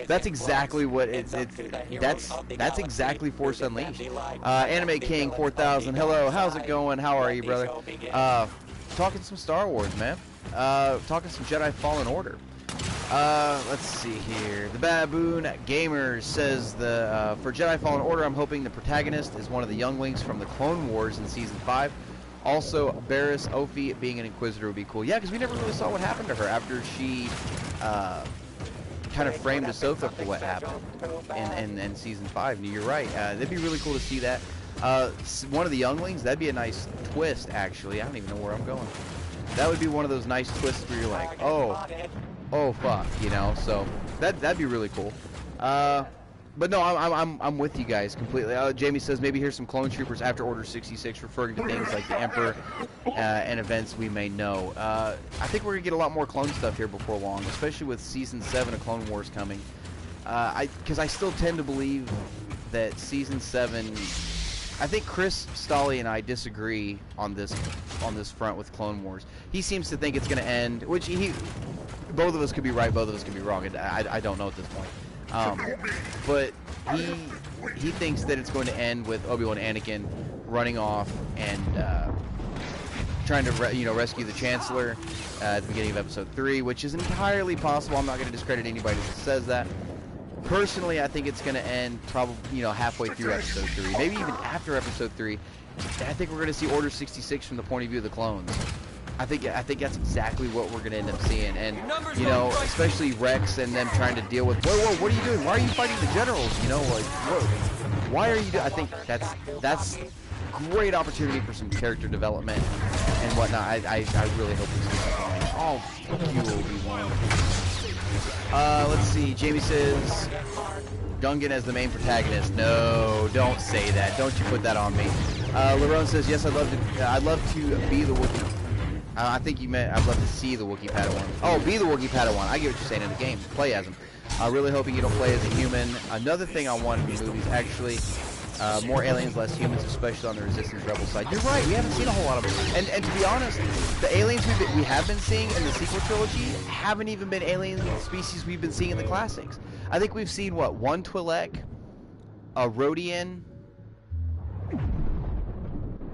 That's exactly what that's exactly Force Unleashed. Anime King 4000. Hello, how's it going? How are you, brother? Talking some Star Wars, man. Talking some Jedi Fallen Order. Let's see here. The Baboon Gamer says for Jedi Fallen Order, I'm hoping the protagonist is one of the younglings from the Clone Wars in Season 5. Also, Barriss Ophi being an Inquisitor would be cool. Yeah, because we never really saw what happened to her after she kind of framed Ahsoka for what happened in Season 5. And you're right. That'd be really cool to see that. One of the younglings, that'd be a nice twist, actually. I don't even know where I'm going. That would be one of those nice twists where you're like, oh fuck, you know. So that'd be really cool. But no, I'm with you guys completely. Jamie says maybe here's some clone troopers after Order 66, referring to things like the Emperor and events we may know. I think we're gonna get a lot more clone stuff here before long, especially with Season 7 of Clone Wars coming. Because I still tend to believe that Season 7. I think Chris Stolley and I disagree on this front with Clone Wars. He seems to think it's going to end, which both of us could be right, both of us could be wrong. I don't know at this point. But he thinks that it's going to end with Obi-Wan and Anakin running off and trying to rescue the Chancellor at the beginning of Episode 3, which is entirely possible. I'm not going to discredit anybody that says that. Personally, I think it's going to end probably halfway through Episode 3, maybe even after Episode 3. I think we're going to see Order 66 from the point of view of the clones. I think that's exactly what we're going to end up seeing, and especially Rex and them trying to deal with, whoa, what are you doing? Why are you fighting the generals? Why are you doing? I think that's great opportunity for some character development and whatnot. I really hope we see something. Oh, fuck you, Obi-Wan. Let's see. Jamie says Gungan as the main protagonist. No, don't say that. Don't you put that on me. Lerone says yes. I'd love to be the Wookiee. I think you meant I'd love to see the Wookiee Padawan. Oh, be the Wookiee Padawan. I get what you're saying in the game. Play as him. Really hoping you don't play as a human. Another thing I want in the movies, actually, more aliens, less humans, especially on the Resistance Rebel side. You're right. We haven't seen a whole lot of them. And to be honest, the aliens we have been seeing in the sequel trilogy haven't even been alien species we've been seeing in the classics. I think we've seen, one Twi'lek, a Rodian.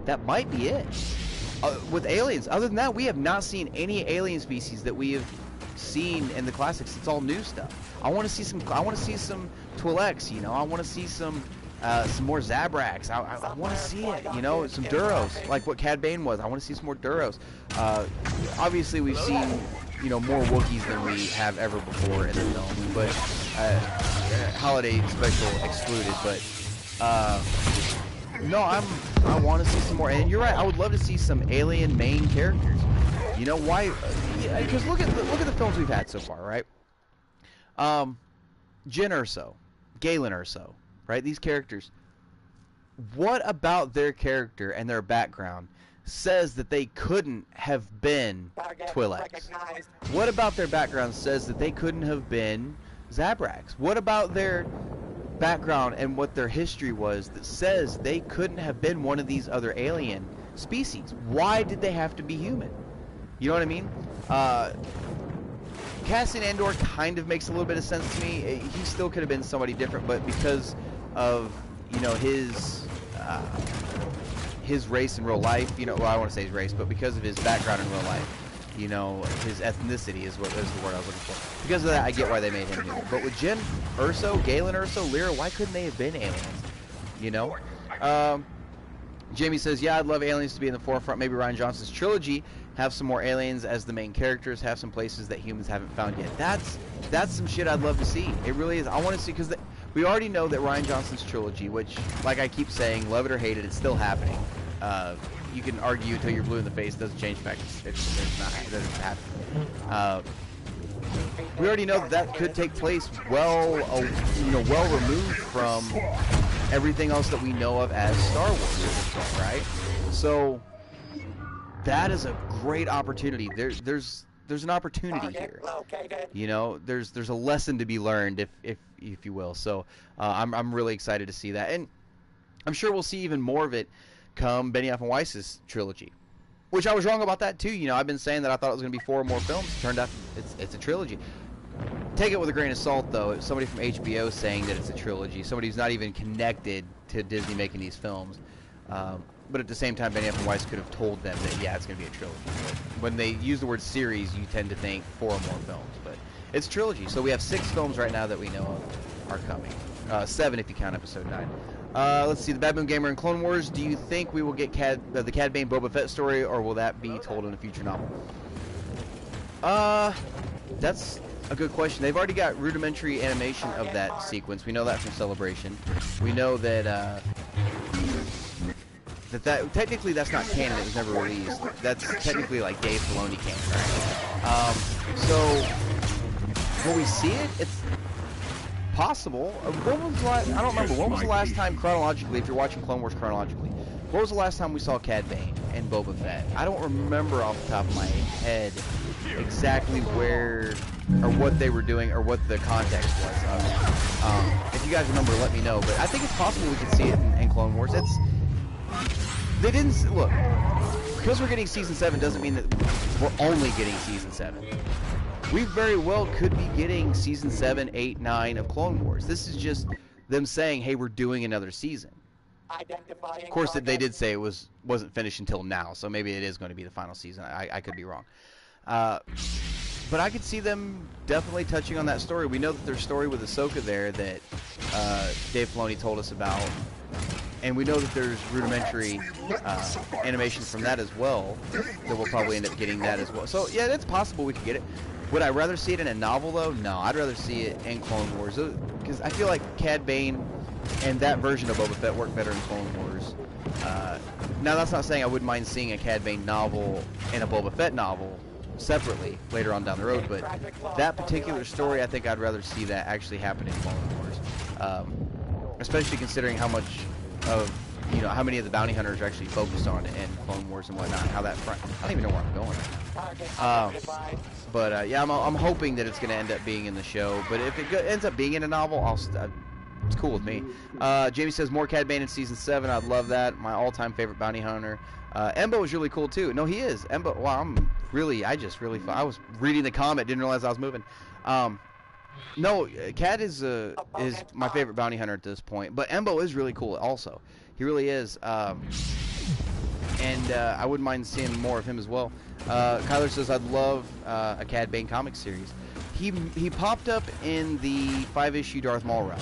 That might be it. With aliens. Other than that, we have not seen any alien species that we have seen in the classics. It's all new stuff. I want to see some Twi'leks. I want to see some more Zabraks. I want to see it. Some Duros, like what Cad Bane was. I want to see some more Duros. Obviously, we've seen more Wookiees than we have ever before in the film, but holiday special excluded. But no, I want to see some more. And you're right. I would love to see some alien main characters. Why? Because look at the films we've had so far, right? Jyn Erso, Galen Erso, right? These characters. What about their character and their background says that they couldn't have been Twi'leks? What about their background says that they couldn't have been Zabraks? What about their background and what their history was that says they couldn't have been one of these other alien species? Why did they have to be human? You know what I mean? Cassian Andor kind of makes a little bit of sense to me. He still could have been somebody different, but because of his race in real life, I don't want to say his race, but because of his background in real life, his ethnicity is the word I was looking for. Because of that, I get why they made him human. But with Jyn Erso, Galen Erso, Lyra, why couldn't they have been aliens? Jamie says, yeah, I'd love aliens to be in the forefront. Maybe Rian Johnson's trilogy have some more aliens as the main characters, have some places that humans haven't found yet. That's some shit I'd love to see. It really is. I want to see, because we already know that Rian Johnson's trilogy, which, like I keep saying, love it or hate it, it's still happening. You can argue until you're blue in the face. It doesn't change the fact it doesn't happen. We already know that could take place well removed from everything else that we know of as Star Wars, right? So that is a great opportunity. There's an opportunity here. There's a lesson to be learned, if you will. So I'm really excited to see that, and I'm sure we'll see even more of it come Benioff and Weiss's trilogy, which I was wrong about that too. I've been saying that I thought it was going to be 4 more films. It turned out it's a trilogy. Take it with a grain of salt, though. It's somebody from HBO saying that it's a trilogy, somebody who's not even connected to Disney making these films. But at the same time, Benioff and Weiss could have told them that, yeah, it's going to be a trilogy. But when they use the word series, you tend to think 4 more films. But it's a trilogy. So we have 6 films right now that we know of are coming. 7 if you count Episode 9. Let's see, the Bad Moon Gamer in Clone Wars. Do you think we will get the Cad Bane Boba Fett story, or will that be told in a future novel? That's a good question. They've already got rudimentary animation of that sequence. We know that from Celebration. We know that that technically that's not canon. It was never released. That's technically like Dave Filoni canon, right? So will we see it? It's possible. I don't remember. When was the last time chronologically, if you're watching Clone Wars chronologically, what was the last time we saw Cad Bane and Boba Fett? I don't remember off the top of my head exactly where or what they were doing or what the context was of it. If you guys remember, let me know. But I think it's possible we could see it in Clone Wars. They didn't look. because we're getting Season 7 doesn't mean that we're only getting Season 7. We very well could be getting Season 7, 8, 9 of Clone Wars. This is just them saying, hey, we're doing another season. Of course, they did say it wasn't finished until now, so maybe it is going to be the final season. I could be wrong. But I could see them definitely touching on that story. We know that there's a story with Ahsoka there that Dave Filoni told us about. And we know that there's rudimentary animation from that as well, that we'll probably end up getting that as well. So, yeah, it's possible we could get it. Would I rather see it in a novel, though? No, I'd rather see it in Clone Wars. Because I feel like Cad Bane and that version of Boba Fett work better in Clone Wars. Now, that's not saying I wouldn't mind seeing a Cad Bane novel and a Boba Fett novel separately later on down the road, but that particular story, I think I'd rather see that actually happen in Clone Wars. Especially considering how much of, how many of the bounty hunters are actually focused on in Clone Wars and whatnot, how that front, I don't even know where I'm going right now. But yeah, I'm hoping that it's going to end up being in the show, but if it ends up being in a novel, it's cool with me. Jamie says, more Cad Bane in Season 7, I'd love that, my all-time favorite bounty hunter. Embo is really cool too. No, he is. Embo, wow, I was reading the comment, didn't realize I was moving. No, Cad is my favorite bounty hunter at this point, but Embo is really cool also. He really is. And I wouldn't mind seeing more of him as well. Kyler says, I'd love a Cad Bane comic series. He popped up in the 5-issue Darth Maul run.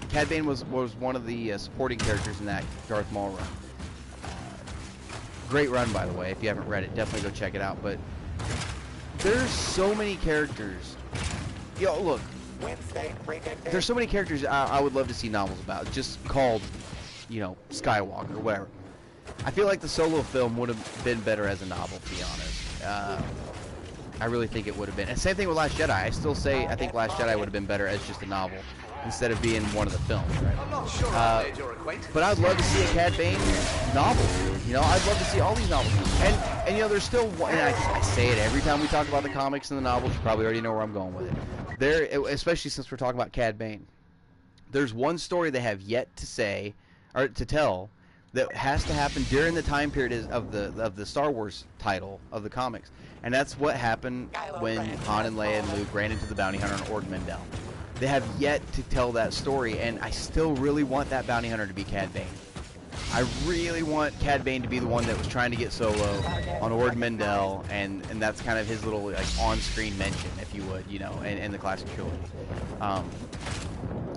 Cad Bane was one of the supporting characters in that Darth Maul run. Great run, by the way. If you haven't read it, definitely go check it out. But there's so many characters. Look, there's so many characters I would love to see novels about, just called, Skywalker or whatever. I feel like the Solo film would have been better as a novel, to be honest. I really think it would have been. And same thing with Last Jedi. I still say I think Last Jedi would have been better as just a novel instead of being one of the films, right? I'm not sure I made your acquaintance. But I'd love to see a Cad Bane novel. I'd love to see all these novels. And there's still one, and I say it every time we talk about the comics and the novels. You probably already know where I'm going with it. There, especially since we're talking about Cad Bane, there's one story they have yet to say or to tell that has to happen during the time period of the Star Wars title of the comics, and that's what happened when Han and Leia and Luke ran into the bounty hunter on Ord Mantell. They have yet to tell that story, and I still really want that bounty hunter to be Cad Bane. I really want Cad Bane to be the one that was trying to get Solo on Ord Mantell, and that's kind of his little on-screen mention, if you would, in the classic trilogy.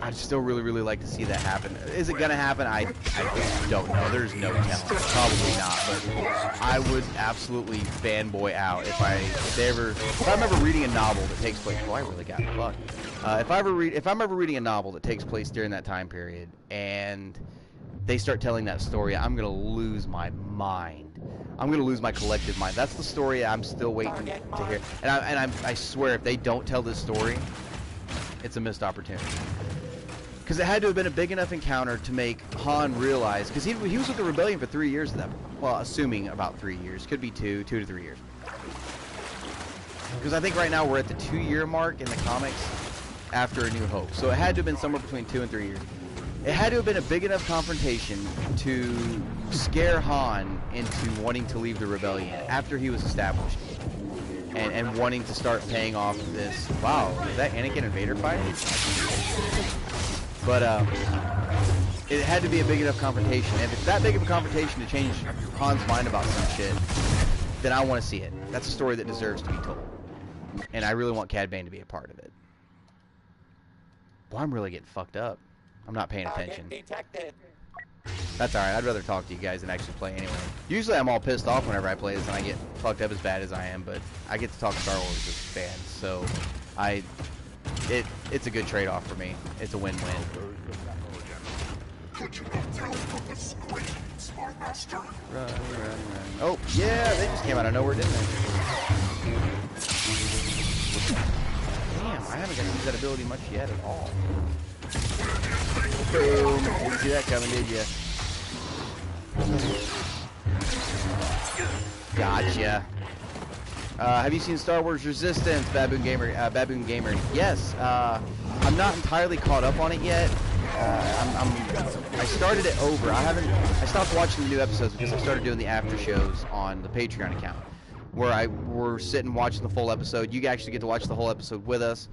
I'd still really, really like to see that happen. Is it going to happen? I just don't know. There's no telling. Probably not, but I would absolutely fanboy out if I remember reading a novel that takes place. Oh, I really got fucked. If I'm ever reading a novel that takes place during that time period and they start telling that story, I'm going to lose my mind. I'm going to lose my collective mind. That's the story I'm still waiting to hear. And I swear, if they don't tell this story, it's a missed opportunity. Because it had to have been a big enough encounter to make Han realize, because he was with the Rebellion for 3 years at that point. Well, assuming about 3 years. Could be 2 to 3 years. Because I think right now we're at the 2-year mark in the comics after A New Hope. So it had to have been somewhere between 2 and 3 years. It had to have been a big enough confrontation to scare Han into wanting to leave the Rebellion after he was established. And wanting to start paying off this. Wow, is that Anakin and Vader fighting? But it had to be a big enough confrontation. And if it's that big of a confrontation to change Han's mind about some shit, then I want to see it. That's a story that deserves to be told. And I really want Cad Bane to be a part of it. Boy, I'm really getting fucked up. I'm not paying attention. That's alright. I'd rather talk to you guys than actually play anyway. Usually I'm all pissed off whenever I play this and I get fucked up as bad as I am, but I get to talk Star Wars with fans, so it's a good trade-off for me. It's a win-win. Run. Oh, yeah, they just came out of nowhere, didn't they? Damn, I haven't got to use that ability much yet at all. Boom. Didn't see that coming, did ya? Gotcha. Have you seen Star Wars Resistance, Baboon Gamer? Yes. I'm not entirely caught up on it yet. I started it over. I stopped watching the new episodes because I started doing the after shows on the Patreon account, where we're sitting watching the full episode. You actually get to watch the whole episode with us.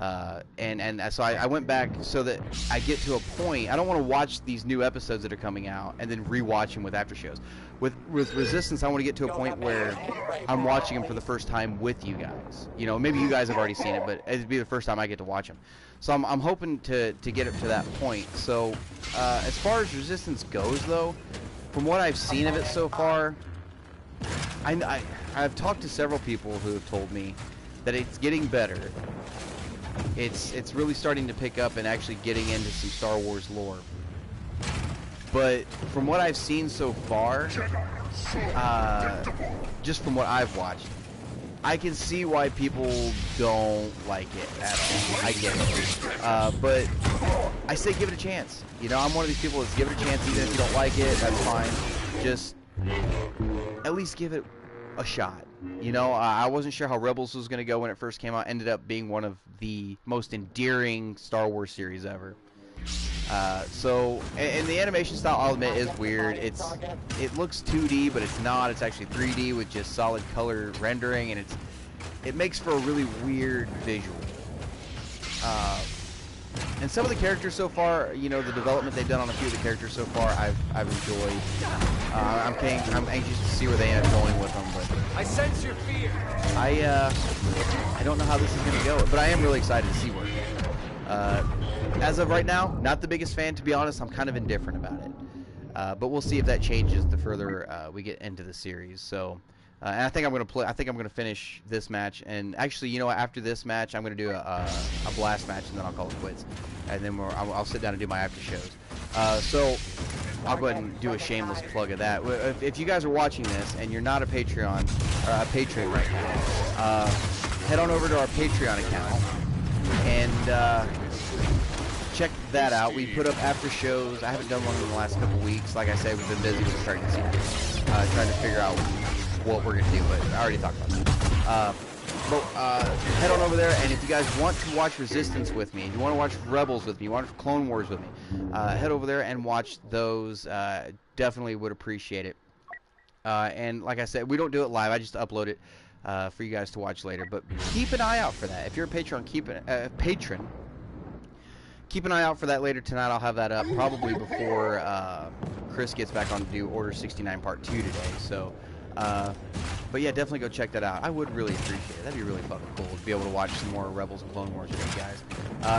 So I went back so that I get to a point. I don't want to watch these new episodes that are coming out and then rewatch them with after shows. With Resistance, I want to get to a point where I'm watching them for the first time with you guys. You know, maybe you guys have already seen it, but it'd be the first time I get to watch them. So I'm hoping to get it to that point. So as far as Resistance goes, though, from what I've seen of it so far, I've talked to several people who have told me that it's getting better. It's really starting to pick up and actually getting into some Star Wars lore. But from what I've seen so far, just from what I've watched, I can see why people don't like it at all. I get it. But I say give it a chance. You know, I'm one of these people that's give it a chance even if you don't like it, that's fine. Just at least give it a shot. You know, I wasn't sure how Rebels was going to go when it first came out. Ended up being one of the most endearing Star Wars series ever. And the animation style, I'll admit, is weird. It looks 2D, but it's not. It's actually 3D with just solid color rendering, and it makes for a really weird visual. And some of the characters so far, you know, the development they've done on a few of the characters so far, I've enjoyed. I'm anxious to see where they end up going with them, but I sense your fear. I don't know how this is going to go, but I am really excited to see where it goes. As of right now, not the biggest fan, to be honest. I'm kind of indifferent about it, but we'll see if that changes the further we get into the series. So, and I think I'm going to finish this match, and actually, you know, after this match, I'm going to do a blast match, and then I'll call it quits, and then I'll sit down and do my after shows. So I'll go ahead and do a shameless plug of that. If you guys are watching this and you're not a Patreon or a patron right now, head on over to our Patreon account and check that out. We put up after shows. I haven't done one in the last couple weeks. Like I said, we've been busy with the pregnancy, trying to figure out what we're gonna do. But I already talked about that. Head on over there, and if you guys want to watch Resistance with me, if you want to watch Rebels with me, you want to watch Clone Wars with me, head over there and watch those. Definitely would appreciate it. And like I said, we don't do it live. I just upload it for you guys to watch later. But keep an eye out for that. If you're a patron, keep an eye out for that later tonight. I'll have that up probably before Chris gets back on to do Order 69 Part 2 today. So, but yeah, definitely go check that out. I would really appreciate it. That'd be really fucking cool to be able to watch some more Rebels and Clone Wars with you guys.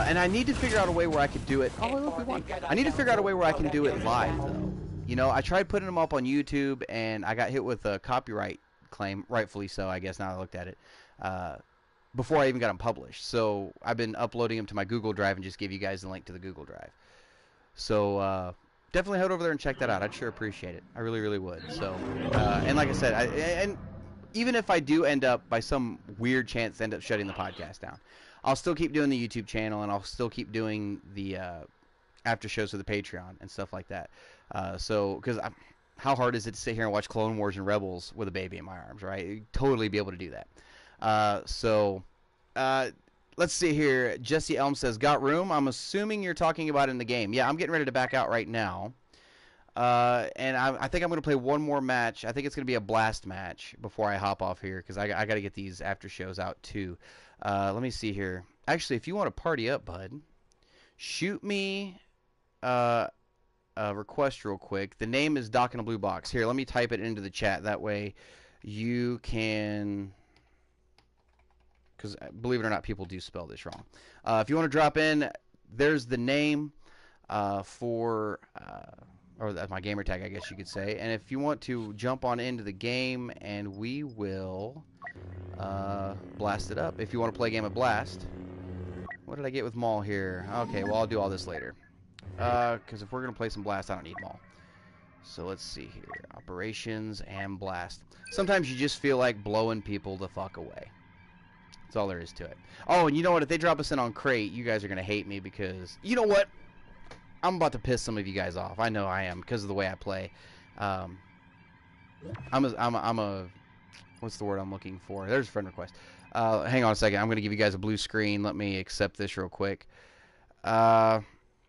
And I need to figure out a way where I could do it. Oh, look, we won. I need to figure out a way where I can do it live, though. You know, I tried putting them up on YouTube, and I got hit with a copyright claim, rightfully so, I guess, now I looked at it. Before I even got them published. So I've been uploading them to my Google Drive and just give you guys the link to the Google Drive. So definitely head over there and check that out. I'd sure appreciate it. I really, really would. So, and like I said, and even if I do end up, by some weird chance, end up shutting the podcast down, I'll still keep doing the YouTube channel, and I'll still keep doing the after shows with the Patreon and stuff like that. Because how hard is it to sit here and watch Clone Wars and Rebels with a baby in my arms, right? You'd totally be able to do that. Let's see here. Jesse Elm says, got room? I'm assuming you're talking about in the game. Yeah, I'm getting ready to back out right now. And I think I'm going to play one more match. I think it's going to be a blast match before I hop off here, because I got to get these after shows out too. Let me see here. Actually, if you want to party up, bud, shoot me a request real quick. The name is Doc in a Blue Box. Here, let me type it into the chat. That way you can... because believe it or not, people do spell this wrong. If you want to drop in, there's the name or that's my gamer tag, I guess you could say. And if you want to jump on into the game, and we will blast it up. If you want to play a game of Blast. What did I get with Maul here? Okay, well, I'll do all this later. Because if we're going to play some Blast, I don't need Maul. So let's see here. Operations and Blast. Sometimes you just feel like blowing people the fuck away. That's all there is to it. Oh, and you know what? If they drop us in on crate, you guys are going to hate me because... You know what? I'm about to piss some of you guys off. I know I am because of the way I play. I'm a... What's the word I'm looking for? There's a friend request. Hang on a second. I'm going to give you guys a blue screen. Let me accept this real quick.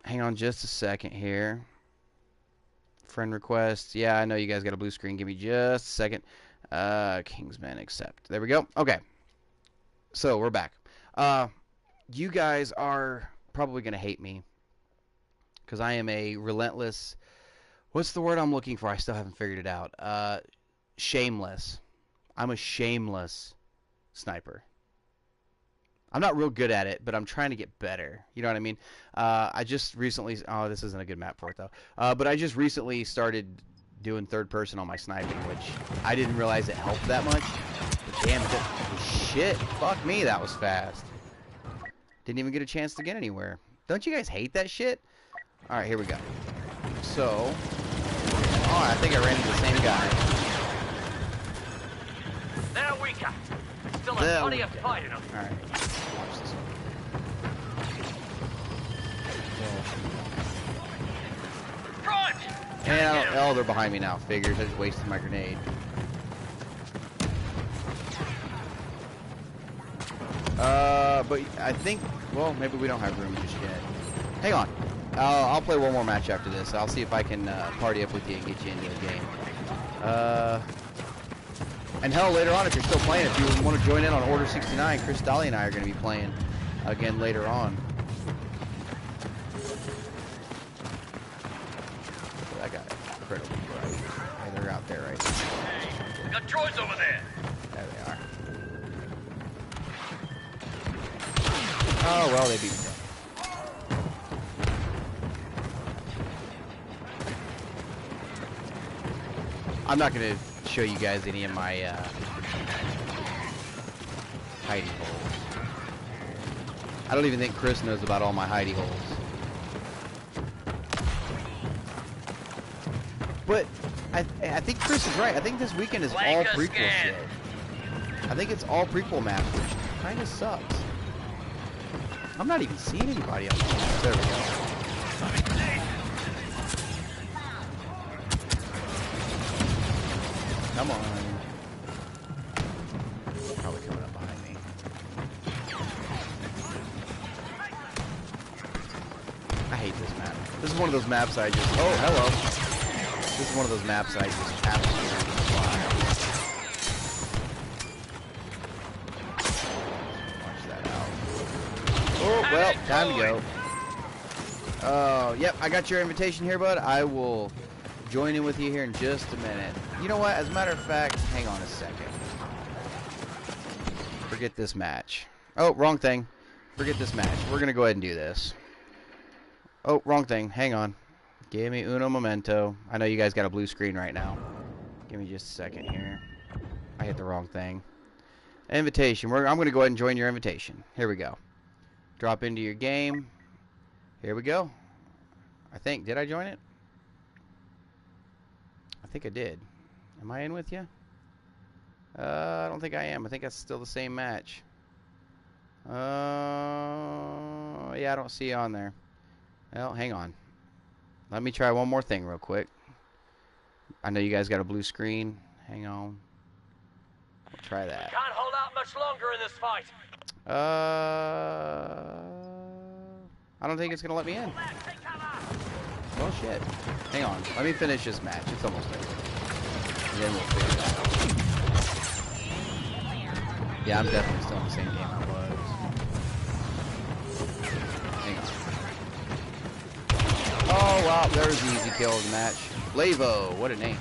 Hang on just a second here. Friend request. Yeah, I know you guys got a blue screen. Give me just a second. Kingsman accept. There we go. Okay. So we're back. You guys are probably going to hate me because I am a relentless. What's the word I'm looking for? I still haven't figured it out. Shameless. I'm a shameless sniper. I'm not real good at it, but I'm trying to get better. You know what I mean? I just recently... Oh, this isn't a good map for it, though. But I just recently started doing third person on my sniping, which I didn't realize it helped that much. But damn it. Shit. Fuck me, that was fast. Didn't even get a chance to get anywhere. Don't you guys hate that shit? Alright, here we go. So... Oh, I think I ran into the same guy. They're weaker. Still have plenty of fight in them. Alright. Watch this one. Front! And oh, they're behind me now. Figures. I just wasted my grenade. But I think, well, maybe we don't have room just yet. Hang on. I'll play one more match after this. I'll see if I can party up with you and get you into a game. And hell, later on, if you're still playing, if you want to join in on Order 69, Chris Dolly and I are going to be playing again later on. So that guy, incredible. Right. Hey, they're out there, right? We got droids over there. There they are. Oh, well, they beat me. I'm not going to show you guys any of my hidey holes. I don't even think Chris knows about all my hidey holes. But I think Chris is right. I think this weekend is all prequel shit. I think it's all prequel maps, which kind of sucks. I'm not even seeing anybody else. There we go. Come on. Probably coming up behind me. I hate this map. This is one of those maps I just... Oh, hello. This is one of those maps I just absolutely despise. Watch that out. Oh, well, time to go. Oh, yep, I got your invitation here, bud. I will join in with you here in just a minute. You know what? As a matter of fact, hang on a second. Forget this match. Oh, wrong thing. Forget this match. We're going to go ahead and do this. Oh, wrong thing. Hang on. Give me uno momento. I know you guys got a blue screen right now. Give me just a second here. I hit the wrong thing. Invitation. I'm going to go ahead and join your invitation. Here we go. Drop into your game. Here we go. I think. Did I join it? I think I did. Am I in with you? I don't think I am. I think that's still the same match. Yeah, I don't see you on there. Well, hang on. Let me try one more thing real quick. I know you guys got a blue screen. Hang on. We'll try that. Can't hold out much longer in this fight. I don't think it's gonna let me in. Well, shit. Hang on. Let me finish this match. It's almost over. And then we'll figure it out. Yeah, I'm definitely still in the same game I was. Hang on. Oh, wow. There's the easy kill of the match. Lavo. What a name.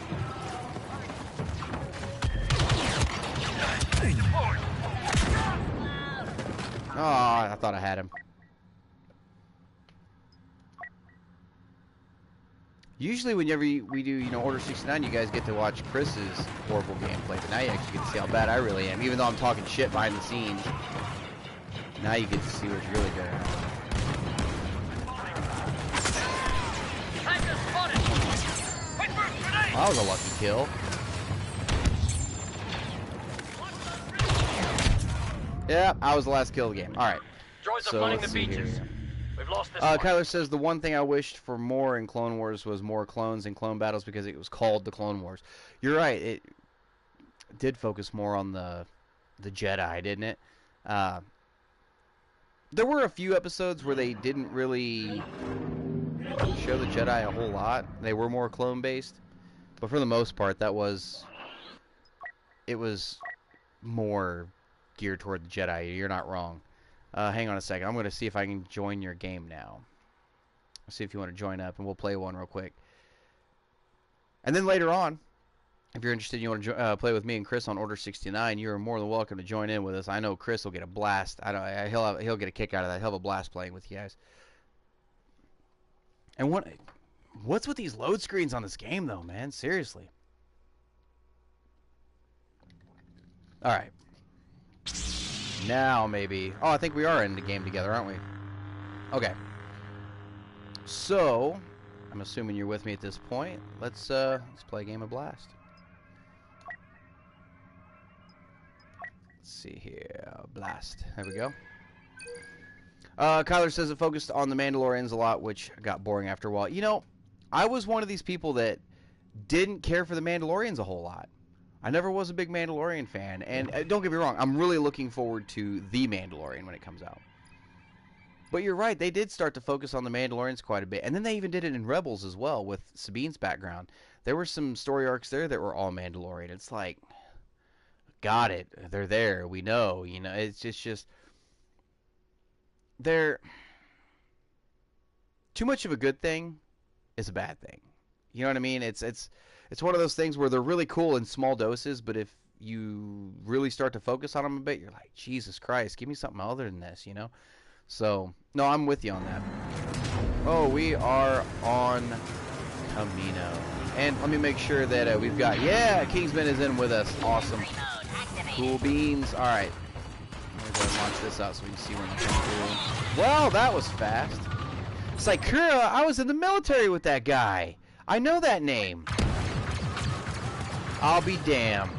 Oh, I thought I had him. Usually whenever we do, Order 69, you guys get to watch Chris's horrible gameplay, but now you actually get to see how bad I really am. Even though I'm talking shit behind the scenes, now you get to see what's really good. Well, that was a lucky kill. Yeah, I was the last kill of the game. All right. Droids are flooding the beaches. We've lost this Kyler says the one thing I wished for more in Clone Wars was more clones and clone battles because it was called the Clone Wars. You're right. It did focus more on the Jedi, didn't it? There were a few episodes where they didn't really show the Jedi a whole lot. They were more clone-based, but for the most part, it was more geared toward the Jedi. You're not wrong. Hang on a second. I'm going to see if I can join your game now. See if you want to join up, and we'll play one real quick. And then later on, if you're interested and you want to play with me and Chris on Order 69, you're more than welcome to join in with us. I know Chris will get a blast. He'll get a kick out of that. He'll have a blast playing with you guys. And what's with these load screens on this game, though, man? Seriously. All right. Now maybe. Oh, I think we are in the game together, aren't we? Okay. So, I'm assuming you're with me at this point. Let's play a game of Blast. Let's see here. Blast. There we go. Kyler says it focused on the Mandalorians a lot, which got boring after a while. You know, I was one of these people that didn't care for the Mandalorians a whole lot. I never was a big Mandalorian fan, and don't get me wrong, I'm really looking forward to The Mandalorian when it comes out. But you're right, they did start to focus on the Mandalorians quite a bit, and then they even did it in Rebels as well with Sabine's background. There were some story arcs there that were all Mandalorian. It's like, got it, they're there, we know, you know, it's just they're too much of a good thing is a bad thing. You know what I mean? It's one of those things where they're really cool in small doses, but if you really start to focus on them a bit, you're like, Jesus Christ, give me something other than this, you know? So, no, I'm with you on that. Oh, we are on Camino. And let me make sure that we've got, yeah, Kingsman is in with us. Awesome. Cool beans. All right. I'm going to go and launch this out so we can see when they come through. Well, that was fast. Sakura, I was in the military with that guy. I know that name. I'll be damned.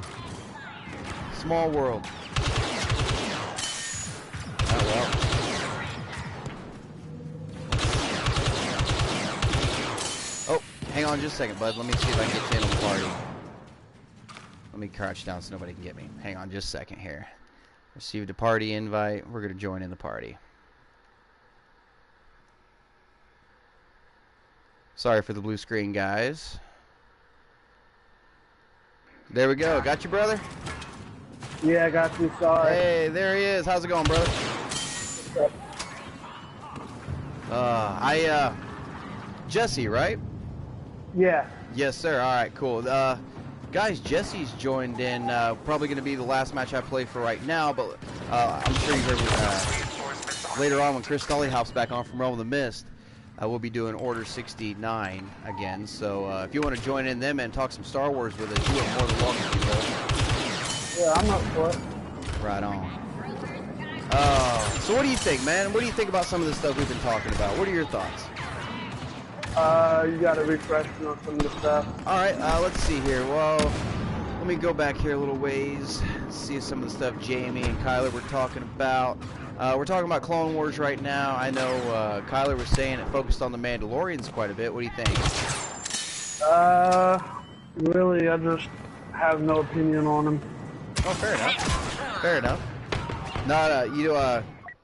Small world. Oh, well. Oh, hang on just a second, bud. Let me see if I can get you in on the party. Let me crouch down so nobody can get me. Hang on just a second here. Received a party invite. We're going to join in the party. Sorry for the blue screen, guys. There we go. Got you, brother? Yeah, I got you. Sorry. Hey, there he is. How's it going, brother? Jesse, right? Yeah. Yes, sir. All right, cool. Guys, Jesse's joined in. Probably going to be the last match I play for right now, but I'm sure you heard me later on when Chris Scully hops back on from Realm of the Mist. We'll be doing Order 69 again, so if you want to join in them and talk some Star Wars with us, you are more than welcome to, brother. Yeah, I'm up for it. Right on. So what do you think, man? What do you think about some of the stuff we've been talking about? What are your thoughts? You got to refresh me on some of the stuff. All right, let's see here. Well, let me go back here a little ways, see some of the stuff Jamie and Kyler were talking about. We're talking about Clone Wars right now. I know Kyler was saying it focused on the Mandalorians quite a bit. What do you think? Really, I just have no opinion on them. Oh, fair enough. Fair enough. Not, you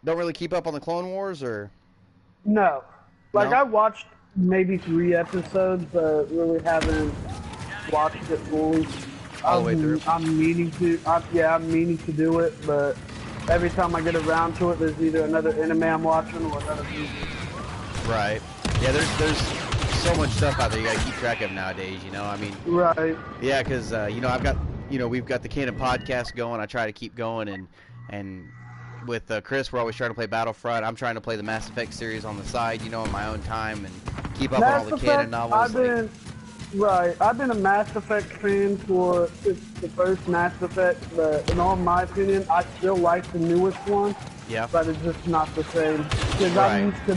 don't really keep up on the Clone Wars, or? No. Like, No? I watched maybe 3 episodes, but really haven't watched it fully. All the way through? I'm meaning to. I'm meaning to do it, but every time I get around to it, there's either another anime I'm watching or another movie. Right. Yeah, there's so much stuff out there you gotta keep track of nowadays, you know? I mean... Right. Yeah, because, you know, we've got the Canon podcast going. I try to keep going, and with Chris, we're always trying to play Battlefront. I'm trying to play the Mass Effect series on the side, you know, in my own time, and keep up on all the Canon novels. I've been a Mass Effect fan since the first Mass Effect, but in all my opinion, I still like the newest one. Yeah. But it's just not the same. Because Right. I'm used to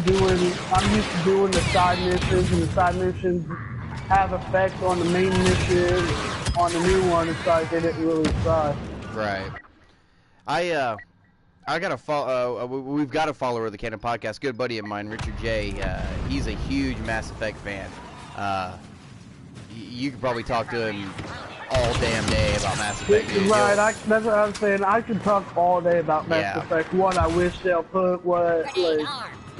doing the side missions, and the side missions have effect on the main mission. On the new one, it's like they didn't really try. Right. I got a follow. We've got a follower of the Canon podcast. Good buddy of mine, Richard J. He's a huge Mass Effect fan. You could probably talk to him all damn day about Mass Effect. Right, that's what I'm saying. I can talk all day about Mass Effect. What I wish they'll put,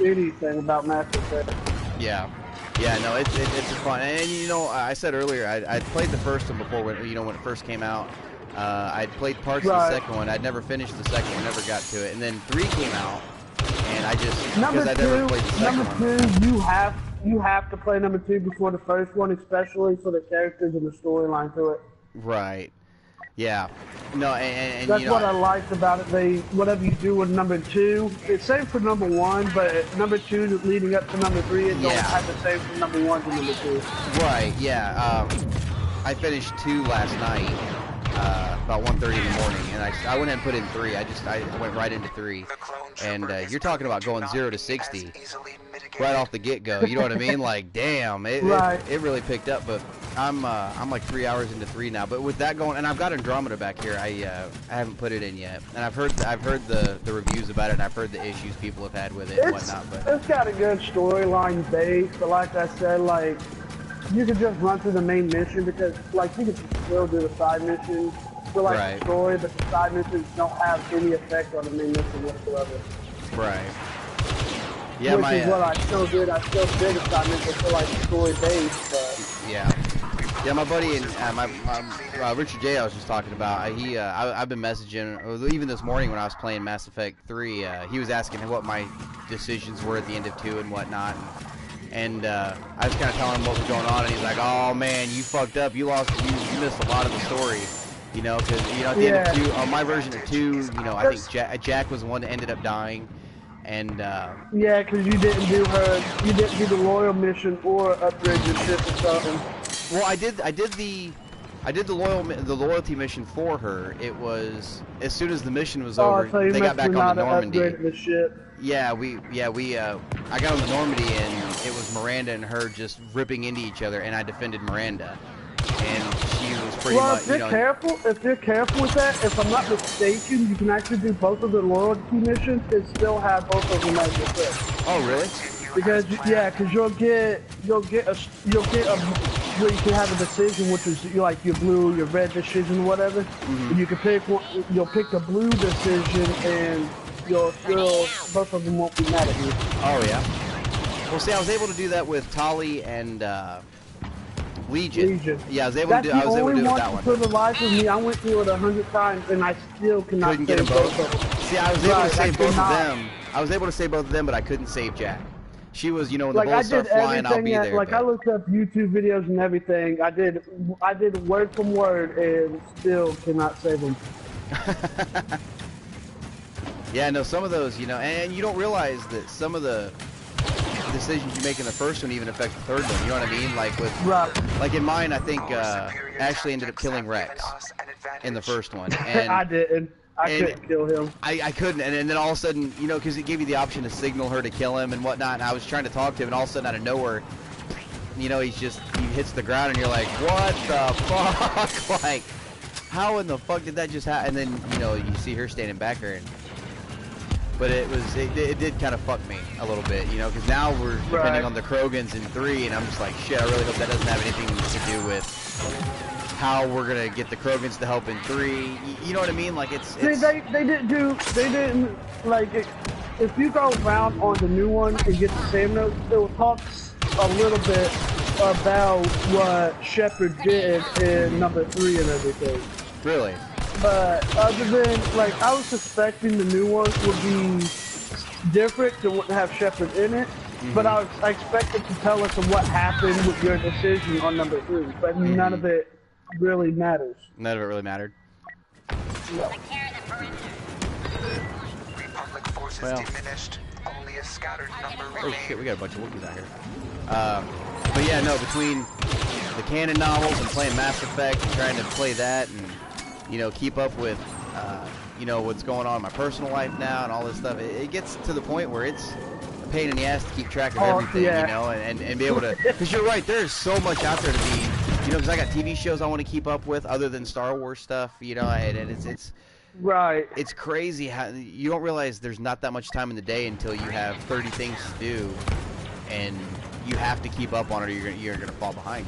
anything about Mass Effect. Yeah. Yeah, no, it's fun. And you know, I said earlier, I'd played the first one before when when it first came out. I'd played parts of the second one. I'd never finished the second one, never got to it. And then 3 came out, and I just because I never played the second one. Number 2, you have to play number 2 before the first one, especially for the characters and the storyline to it. Right. Yeah. No, and that's you know, what I liked about it. Whatever you do with number 2, it's same for number 1, but number 2 leading up to number 3, it don't have the same from number 1 to number 2. Right. Yeah. I finished 2 last night, about 1:30 in the morning, and I went ahead and put in 3. I went right into 3, and you're talking about going 0 to 60 right off the get-go. You know what I mean? Like, damn, it really picked up. But I'm like 3 hours into 3 now. But with that going, and I've got Andromeda back here. I haven't put it in yet, and I've heard the reviews about it, and I've heard the issues people have had with it and whatnot. But it's got a good storyline base. But like I said, like you could just run through the main mission because like you could still do the side missions. For like the story, but the side missions don't have any effect on the main mission whatsoever. Right. Yeah, which is what I still did. I still did a side mission for like story based, but yeah, my buddy and my Richard J. I was just talking about. I've been messaging even this morning when I was playing Mass Effect 3. He was asking what my decisions were at the end of 2 and whatnot. And I was kind of telling him what was going on, and he's like, "Oh man, you fucked up. You missed a lot of the story." You know, because at the end of 2, on my version of 2, I think Jack was the one that ended up dying, and yeah, because you didn't do the loyal mission or upgrade your ship or something. Well, I did the loyalty mission for her. It was as soon as the mission was over, so they got back on the Normandy. The ship. Yeah, I got on the Normandy, and it was Miranda and her just ripping into each other, and I defended Miranda. And she was pretty much, if you're careful with that, if I'm not mistaken, you can actually do both of the loyalty missions and still have both of them as your pick. Oh, really? Because you'll get where you can have a decision, which is like your blue, your red decision, whatever. And you can pick one. You'll pick the blue decision, and both of them won't be mad at you. Oh yeah. Well, see, I was able to do that with Tali and Legion. Yeah, I was able to do it with that one. For the life of me, I went through it 100 times, and I still couldn't get them both. See, I was able to save both of them. I was able to save both of them, but I couldn't save Jack. She was, when the bullets start flying, I'll be there. I looked up YouTube videos and everything. I did word from word, and still cannot save them. Yeah, no, some of those, and you don't realize that some of the decisions you make in the first one even affect the third one. You know what I mean? Like like in mine, I think Ashley ended up killing Rex in the first one. And I didn't. I couldn't kill him. I couldn't, and then all of a sudden, because it gave you the option to signal her to kill him and whatnot, and I was trying to talk to him, and all of a sudden, out of nowhere, he hits the ground, and you're like, what the fuck? Like, how in the fuck did that just happen? And then, you see her standing back there, but it did kind of fuck me a little bit, because now we're depending on the Krogans in 3, and I'm just like, shit, I really hope that doesn't have anything to do with how we're gonna get the Krogans to help in 3. You know what I mean? Like they didn't like it. If you go around on the new one and get the same notes, it will talk a little bit about what Shepard did in number 3 and everything. Really? But other than I was suspecting the new one would be different than wouldn't have Shepard in it. But I expected to tell us what happened with your decision on number 3, but none of it really matters. None of it really mattered. No. Republic forces diminished. Only a scattered number oh shit, we got a bunch of Wookiees out here. But yeah, no, between the canon novels and playing Mass Effect and trying to play that and keep up with what's going on in my personal life now and all this stuff, it gets to the point where it's a pain in the ass to keep track of everything, and be able to, because you're right, there's so much out there to be, because I got TV shows I want to keep up with other than Star Wars stuff, and it's right. It's crazy how you don't realize there's not that much time in the day until you have 30 things to do, and you have to keep up on it, or you're gonna fall behind,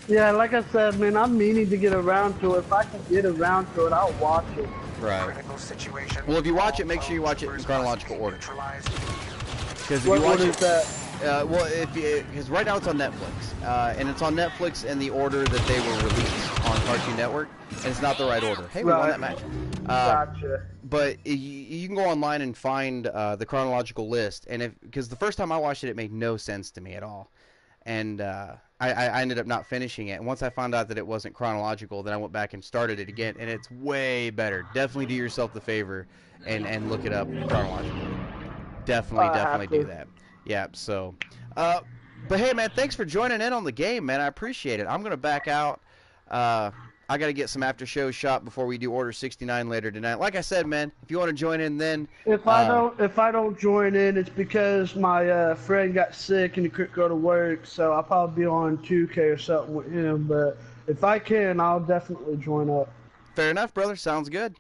Yeah, like I said, man, I'm meaning to get around to it. If I can get around to it, I'll watch it. Right. Well, if you watch it, make sure you watch it in chronological order. Because if what order is that? Well, because right now it's on Netflix, and it's on Netflix in the order that they were released on Cartoon Network, and it's not the right order. Hey, we won that match. Gotcha. But you can go online and find the chronological list, and because the first time I watched it, it made no sense to me at all, and I ended up not finishing it. And once I found out that it wasn't chronological, then I went back and started it again, and it's way better. Definitely do yourself the favor and look it up chronologically. Definitely do that. Yeah. So, but hey, man, thanks for joining in on the game, man. I appreciate it. I'm gonna back out. I got to get some after show shot before we do Order 69 later tonight. Like I said, man, if you want to join in, then if I don't join in, it's because my friend got sick and he couldn't go to work. So I'll probably be on 2K or something with him. But if I can, I'll definitely join up. Fair enough, brother. Sounds good.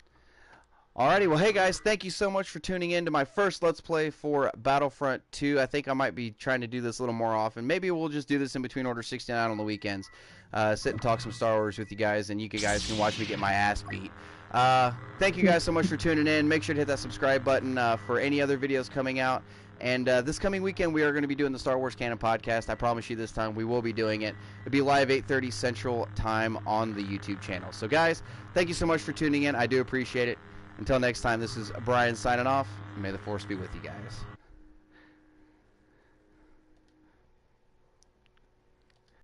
Alrighty, well, hey guys, thank you so much for tuning in to my first Let's Play for Battlefront 2. I think I might be trying to do this a little more often. Maybe we'll just do this in between Order 69 on the weekends. Sit and talk some Star Wars with you guys, and you guys can watch me get my ass beat. Thank you guys so much for tuning in. Make sure to hit that subscribe button for any other videos coming out. And this coming weekend, we are going to be doing the Star Wars Canon podcast. I promise you this time we will be doing it. It'll be live 8:30 Central Time on the YouTube channel. So, guys, thank you so much for tuning in. I do appreciate it. Until next time, this is Brian signing off. May the Force be with you guys.